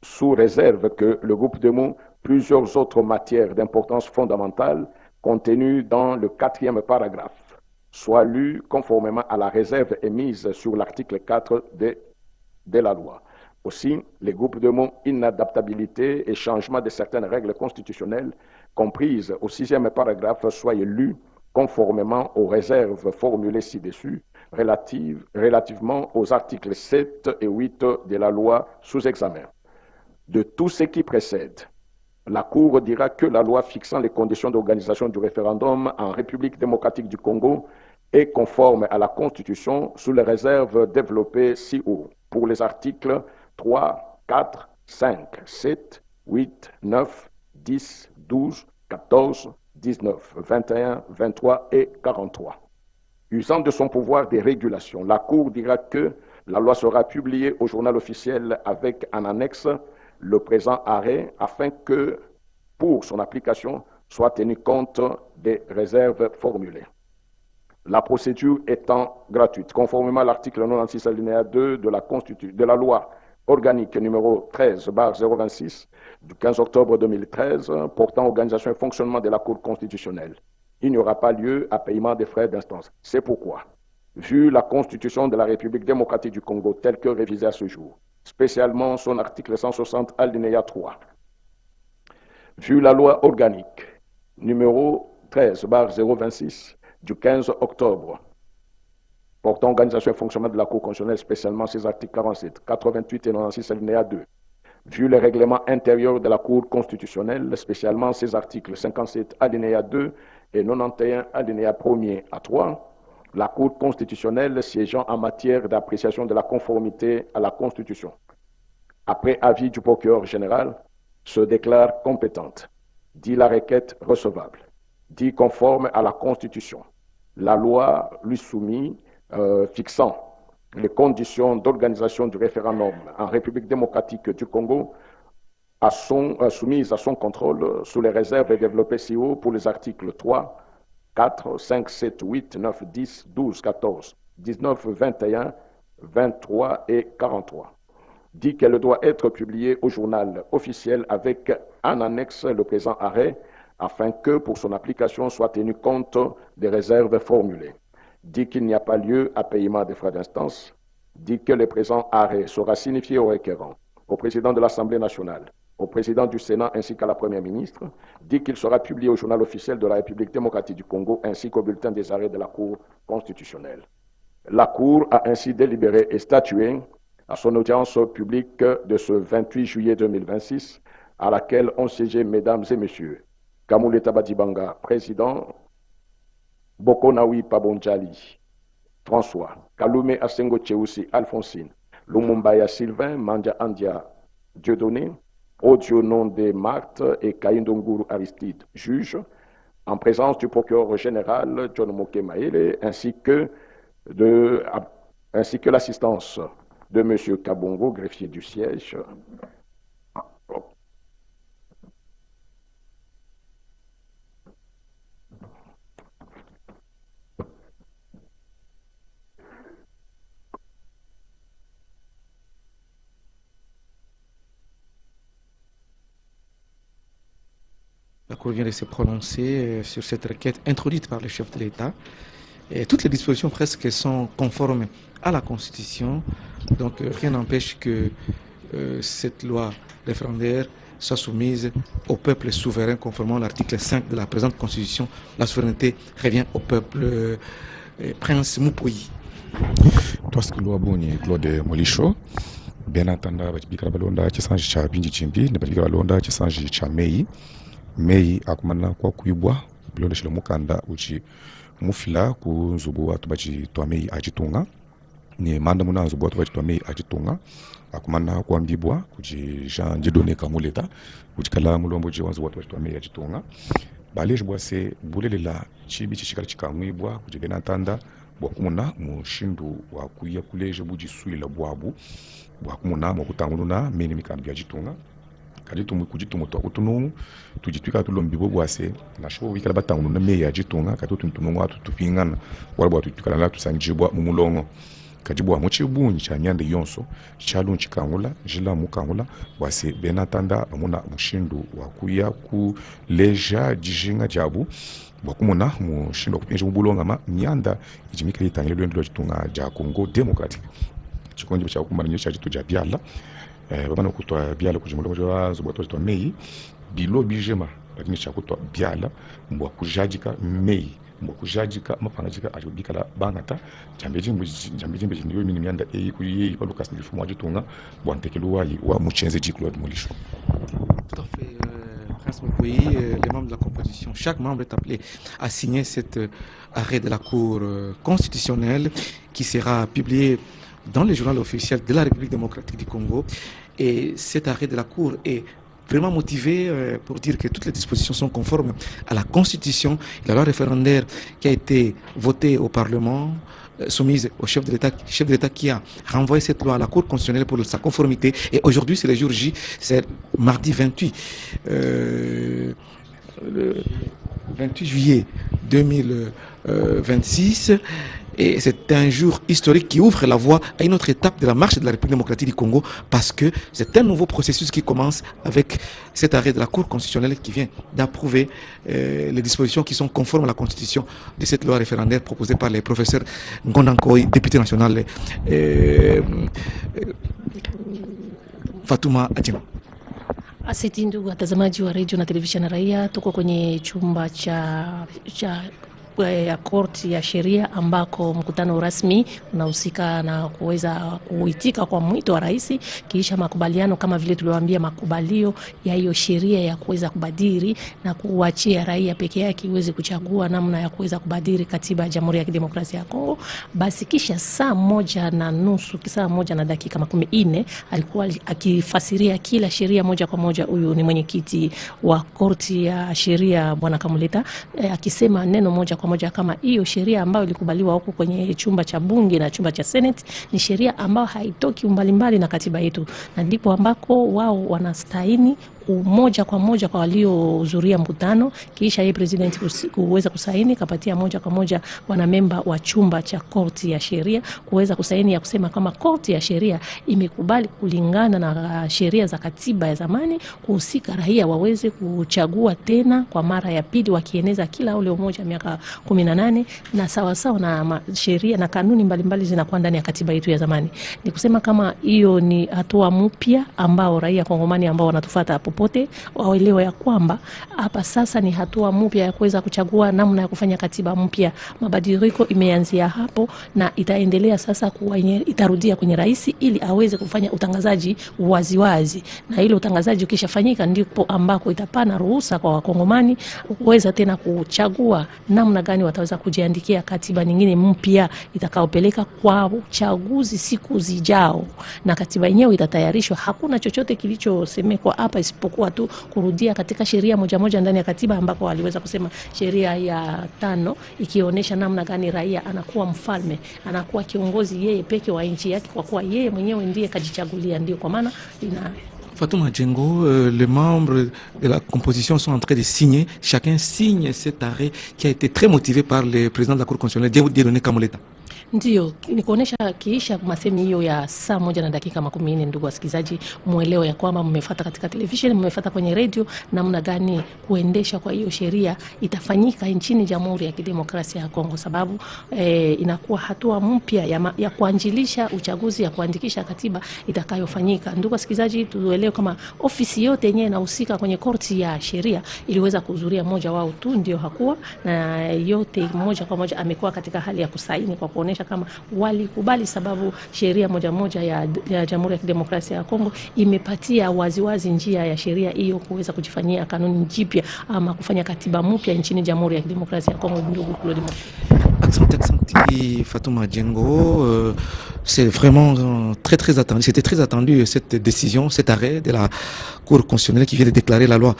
sous réserve que le groupe démontre plusieurs autres matières d'importance fondamentale contenues dans le 4e paragraphe, soient lues conformément à la réserve émise sur l'article 4 de la loi. Aussi, les groupes de mots inadaptabilité et changement de certaines règles constitutionnelles comprises au 6e paragraphe soient lus conformément aux réserves formulées ci-dessus relativement aux articles 7 et 8 de la loi sous examen. De tout ce qui précède, la Cour dira que la loi fixant les conditions d'organisation du référendum en République démocratique du Congo est conforme à la Constitution sous les réserves développées ci-haut pour les articles 3, 4, 5, 7, 8, 9, 10, 12, 14, 19, 21, 23 et 43. Usant de son pouvoir de régulation, la Cour dira que la loi sera publiée au journal officiel avec en annexe le présent arrêt afin que, pour son application, soit tenu compte des réserves formulées. La procédure étant gratuite, conformément à l'article 96 alinéa 2 de la loi organique numéro 13/026 du 15 octobre 2013 portant organisation et fonctionnement de la Cour constitutionnelle. Il n'y aura pas lieu à paiement des frais d'instance. C'est pourquoi, vu la Constitution de la République démocratique du Congo telle que révisée à ce jour, spécialement son article 160 alinéa 3, vu la loi organique numéro 13/026 du 15 octobre portant organisation et fonctionnement de la Cour constitutionnelle, spécialement ses articles 47, 88 et 96 alinéa 2, vu le règlement intérieur de la Cour constitutionnelle, spécialement ses articles 57 alinéa 2 et 91 alinéa 1er à 3, la Cour constitutionnelle siégeant en matière d'appréciation de la conformité à la Constitution, après avis du procureur général, se déclare compétente, dit la requête recevable, dit conforme à la Constitution, la loi lui soumise fixant les conditions d'organisation du référendum en République démocratique du Congo soumises à son contrôle sous les réserves développées ci haut pour les articles 3, 4, 5, 7, 8, 9, 10, 12, 14, 19, 21, 23 et 43. Dit qu'elle doit être publiée au journal officiel avec en annexe le présent arrêt afin que pour son application soit tenu compte des réserves formulées. Dit qu'il n'y a pas lieu à paiement des frais d'instance, dit que le présent arrêt sera signifié au requérant, au président de l'Assemblée nationale, au président du Sénat ainsi qu'à la Première ministre, dit qu'il sera publié au journal officiel de la République démocratique du Congo ainsi qu'au bulletin des arrêts de la Cour constitutionnelle. La Cour a ainsi délibéré et statué à son audience publique de ce 28 juillet 2026, à laquelle ont siégé mesdames et messieurs Kamuleta Badibanga, président, Bokonawi Pabonjali, François, Kalume Asengo Tcheoussi, Alphonsine, Lumumbaya Sylvain, Mandia Andia, Dieudonné, Odionon Marthe et Kaindonguru Aristide, juge, en présence du procureur général John Moke Maele, ainsi que l'assistance de M. Kabongo, greffier du siège. La Cour vient de se prononcer sur cette requête introduite par le chef de l'État. Et toutes les dispositions presque sont conformes à la Constitution. Donc rien n'empêche que cette loi référendaire soit soumise au peuple souverain conformément à l'article 5 de la présente Constitution. La souveraineté revient au peuple Prince Mupoyi. Toski loi boni Claude Molisho. Bien entendu, bikara balonda chisanji cha binji chimbi, ne bikara balonda chisanji cha mei akumana kwa kuibwa bilonda shilo mukanda uchi mufila ku nzubu watu bachi twa mei achitunga ni manda muna nzubu watu bachi twa mei achitunga akumana kwa mbibwa kuji Jean Dieudonné Kamuleta kuji kala mulombo ji wanzu watu bachi twa mei achitunga baleje bwase bulelela chibi chishikala chikamwibwa kuji benatanda bwakumuna mushindu wa kuya kuleje buji suila bwabu bwakumuna mokutanguluna meni mikambi achitunga kadi tumu kujitu moto akutunungu tujitwika tulombibo bwase nasho wikala batangu na meya jitunga kadi tuntunungu atu tupingana wala bwa tutwikala la tusanjibwa mumulongo kadi bwa mochibunyi cha nyande yonso chalunchi kangula jila mukangula bwase benatanda amuna mushindu wakuya ku leja jijinga jabu bwakumuna mushindu kupinja mubulonga ma nyanda ijimika litangile lwendo jitunga ja Congo Democratic chikonje cha kumana nyo cha jitu ja byala babana kutwa byala kujimula kwa zobato to mei bilo bijema lakini cha kutwa byala mbwa kujajika mei mbwa kujajika mapangajika ajobikala bangata jambejimbe jindiyo mini myanda kuyi kwa Lucas Nilifumo ajitunga bwantekeluwa wa muchenze ji Claude Molisho. Tout à fait, Prince Mupoyi, les membres de la composition, chaque membre est appelé à signer cet arrêt de la Cour constitutionnelle qui sera publié dans le journal officiel de la République démocratique du Congo. Et cet arrêt de la Cour est vraiment motivé pour dire que toutes les dispositions sont conformes à la Constitution. La loi référendaire qui a été votée au Parlement, soumise au chef de l'État qui a renvoyé cette loi à la Cour constitutionnelle pour sa conformité. Et aujourd'hui, c'est le jour J, c'est mardi 28 le 28 juillet 2026. Et c'est un jour historique qui ouvre la voie à une autre étape de la marche de la République démocratique du Congo, parce que c'est un nouveau processus qui commence avec cet arrêt de la Cour constitutionnelle qui vient d'approuver les dispositions qui sont conformes à la Constitution de cette loi référendaire proposée par les professeurs Ngondankoy, député national Fatuma Adjima. Asante ndugu watazamaji wa redio na televisheni Raia, tuko kwenye chumba cha ya korti ya sheria ambako mkutano rasmi unahusika na kuweza kuitika kwa mwito wa rais kisha makubaliano kama vile tuliwaambia makubalio ya hiyo sheria ya kuweza kubadili na kuachia raia peke yake iweze kuchagua namna ya kuweza kubadili katiba ya Jamhuri ya Kidemokrasia ya Kongo. Basi kisha saa 1:30 saa 1:40 alikuwa akifasiria kila sheria moja kwa moja. Huyu ni mwenyekiti wa korti ya sheria Bwana Kamuleta akisema neno moja kwa moja kama hiyo sheria ambayo ilikubaliwa huko kwenye chumba cha bunge na chumba cha Senate ni sheria ambayo haitoki mbalimbali na katiba yetu, na ndipo ambako wao wanastahili moja kwa moja kwa waliohudhuria mkutano, kisha yeye president kuweza kusaini kapatia moja kwa moja wanamemba wa chumba cha korti ya sheria kuweza kusaini ya kusema kama korti ya sheria imekubali kulingana na sheria za katiba ya zamani kuhusika raia waweze kuchagua tena kwa mara ya pili wakieneza kila ule umoja miaka 18 na sawa sawa na sheria na kanuni mbalimbali zinakuwa ndani ya katiba yetu ya zamani. Ni kusema kama hiyo ni hatua mpya ambao raia Kongomani ambao wanatufuata popote waelewe ya kwamba hapa sasa ni hatua mpya ya kuweza kuchagua namna ya kufanya katiba mpya. Mabadiliko imeanzia hapo na itaendelea sasa itarudia kwenye rais ili aweze kufanya utangazaji waziwazi, na hilo utangazaji ukishafanyika ndipo ambako itapana ruhusa kwa Wakongomani kuweza tena kuchagua namna gani wataweza kujiandikia katiba nyingine mpya itakaopeleka kwa uchaguzi siku zijao, na katiba yenyewe itatayarishwa. Hakuna chochote kilichosemekwa hapa isipokuwa tu kurudia katika sheria moja moja ndani ya katiba ambako waliweza kusema sheria ya 5 ikionyesha namna gani raia anakuwa mfalme, anakuwa kiongozi yeye peke wa nchi yake kwa kuwa yeye mwenyewe ndiye kajichagulia. Ndio kwa maana Fatouma Djengo, les membres de la composition sont en train de signer, chacun signe cet arrêt qui a été très motivé par le président de la Cour constitutionnelle, Dieudonné Kamuleta. Ndio, ni kuonesha kiisha masemi hiyo ya saa 1:14. Ndugu wasikilizaji, muelewe ya kwamba mmefuata katika television, mmefuata kwenye radio namna gani kuendesha kwa hiyo sheria itafanyika nchini Jamhuri ya Kidemokrasia ya Kongo, sababu inakuwa hatua mpya ya kuanjilisha uchaguzi, ya kuandikisha katiba itakayofanyika. Ndugu wasikilizaji, tuelewe kama ofisi yote yenyewe inahusika kwenye korti ya sheria iliweza kuhudhuria, moja wao tu ndio hakuwa, na yote moja kwa moja amekuwa katika hali ya kusaini kwa kuonesha kama walikubali, sababu sheria moja moja ya Jamhuri ya Kidemokrasia ya Kongo imepatia waziwazi njia ya sheria hiyo kuweza kujifanyia kanuni jipya ama kufanya katiba mpya nchini Jamhuri ya Kidemokrasia ya Kongo. Ndugu Claude Accent Fatouma Djengo, c'est vraiment très attendu. C'était très attendu cette décision, cet arrêt de la Cour constitutionnelle qui vient de déclarer la loi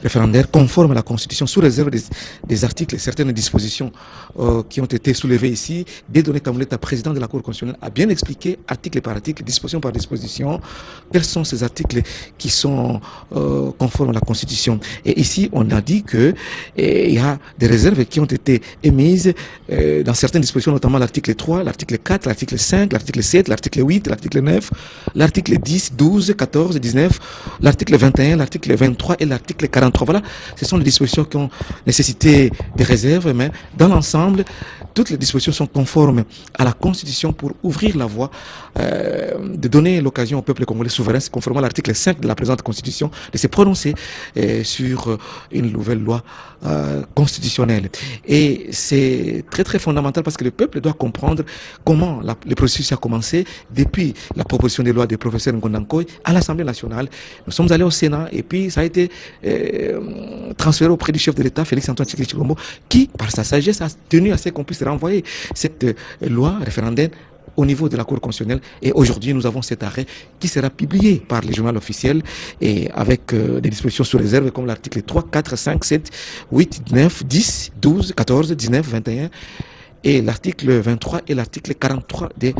référendaire conforme à la Constitution sous réserve des articles et certaines dispositions qui ont été soulevées ici. Dieudonné Kamuleta, président de la Cour constitutionnelle, a bien expliqué article par article, disposition par disposition, quels sont ces articles qui sont conformes à la Constitution. Et ici, on a dit que il y a des réserves qui ont été émises dans certaines dispositions, notamment l'article 3, l'article 4, l'article 5, l'article 7, l'article 8, l'article 9, l'article 10, 12, 14, 19, l'article 21, l'article 23 et l'article 40. Voilà, ce sont les dispositions qui ont nécessité des réserves, mais dans l'ensemble, toutes les dispositions sont conformes à la Constitution pour ouvrir la voie, de donner l'occasion au peuple congolais souverain, conformément à l'article 5 de la présente Constitution, de se prononcer sur une nouvelle loi constitutionnelle. Et c'est très fondamental parce que le peuple doit comprendre comment le processus a commencé depuis la proposition de loi du professeur Ngondankoy à l'Assemblée nationale. Nous sommes allés au Sénat et puis ça a été transféré auprès du chef de l'État, Félix Antoine Tshisekedi Tshilombo, qui, par sa sagesse, a tenu à ce qu'on puisse renvoyer cette loi référendaire au niveau de la Cour constitutionnelle. Et aujourd'hui, nous avons cet arrêt qui sera publié par les journaux officiels et avec des dispositions sous réserve comme l'article 3, 4, 5, 7, 8, 9, 10, 12, 14, 19, 21 et l'article 23 et l'article 43 de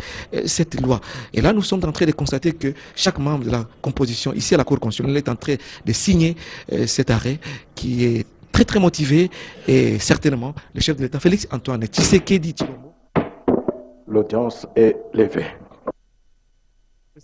cette loi. Et là, nous sommes en train de constater que chaque membre de la composition ici à la Cour constitutionnelle est en train de signer cet arrêt qui est très très motivé et certainement le chef de l'État Félix Antoine Tshisekedi Tshilombo. L'audience est levée.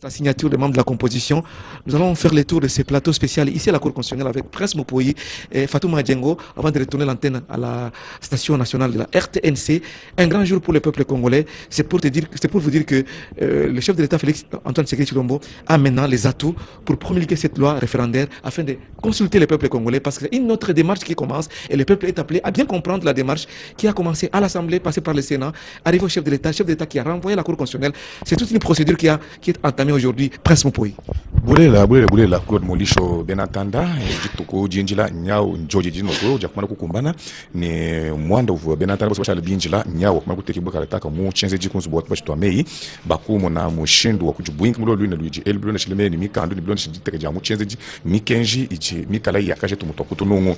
La signature des membres de la composition. Nous allons faire le tour de ces plateaux spéciaux ici à la Cour constitutionnelle avec Prince Mopoyi et Fatouma Djengo avant de retourner l'antenne à la station nationale de la RTNC. Un grand jour pour le peuple congolais. C'est pour vous dire que le chef de l'État Félix Antoine Tshisekedi Tshilombo a maintenant les atouts pour promulguer cette loi référendaire afin de consulter le peuple congolais parce qu'il y a une autre démarche qui commence et le peuple est appelé à bien comprendre la démarche qui a commencé à l'Assemblée, passée par le Sénat, arrivé au chef de l'État qui a renvoyé la Cour constitutionnelle. C'est toute une procédure qui est entamée aujourd'hui. Prince Mopoyi. Bulela Claude Molisho Benatanda jituko jinjila nyao njoji jinoko jakumana kukumbana ni mwanda uvu Benatanda bose bashali binjila nyao kumana kutekibuka lataka mu chenze jikunzu bwa bashitwa meyi bakumo na mushindu wa kujubwinka mulo lwina lwiji elbulona shileme ni mikandu ni bulona shiteka jamu chenze ji mikenji iji mikala yakaje tumutokutunungu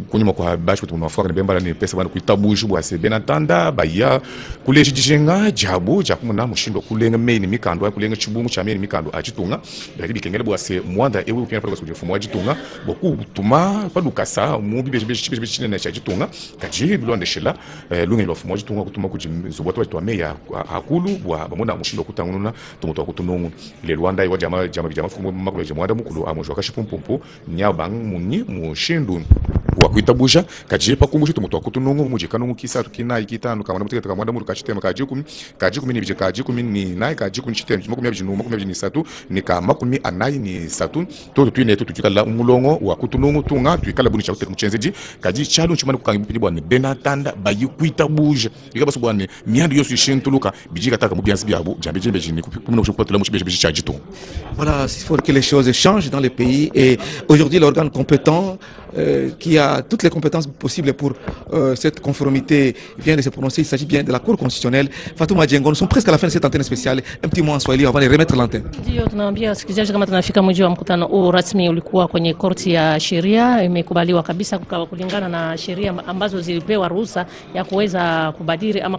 kunyuma kwa bashu tumunafaka bembala ni pesa bana kuitabushu bwa se Benatanda baya kuleshi jishenga jabu jakumana mushindu kulenga meyi ni mikandu kulenga chibungu cha meyi mikando achitunga bali kengele bwase mwanda ewe upina pala kusudia fumo achitunga boku tuma padukasa mu bibeje chine na achitunga kaji bilonde shela lungi lo fumo achitunga kutuma kujizuwa to meya akulu bwa bamona mushindo kutangununa tumuto kutunungu le Rwanda iwa jama fumo makule mwanda mukulu amujwa kashipumpumpu nyabang munyi mushindu wa kuitabusha kaji pa kumushu tumuto kutunungu muje kanungu kisa tukina ikitanu kama muteka takamwanda muru kachitema kaji kumi ni bije kaji kumi ni nai kaji kumi chitema makumi abijinu makumi abijini satu ni kama makumi anayi ni satu to tuine to tukikala umulongo wa kutunungu tunga tuikala buni chakute mchenzeji kaji chalo chumani kukangimpili bwana Benatanda bayi kuitabusha ikabaso bwana miandu yosu ishintuluka bijika taka mubiansi byabo jambe jembe jini kumuna kushukupatula muchibeje chajitu. Voilà, il faut que les choses changent dans le pays et aujourd'hui l'organe compétent qui a toutes les compétences possibles pour cette conformité vient de se prononcer. Il s'agit bien de la Cour constitutionnelle. Fatouma Djengo, nous sommes presque à la fin de cette antenne spéciale. Un petit mot en Swahili avant de remettre l'antenne. Ndio tunaambia wasikilizaji kama tunafika mwisho wa mkutano huu rasmi ulikuwa kwenye korti ya sheria, imekubaliwa kabisa kulingana na sheria ambazo zilipewa ruhusa ya kuweza kubadili ama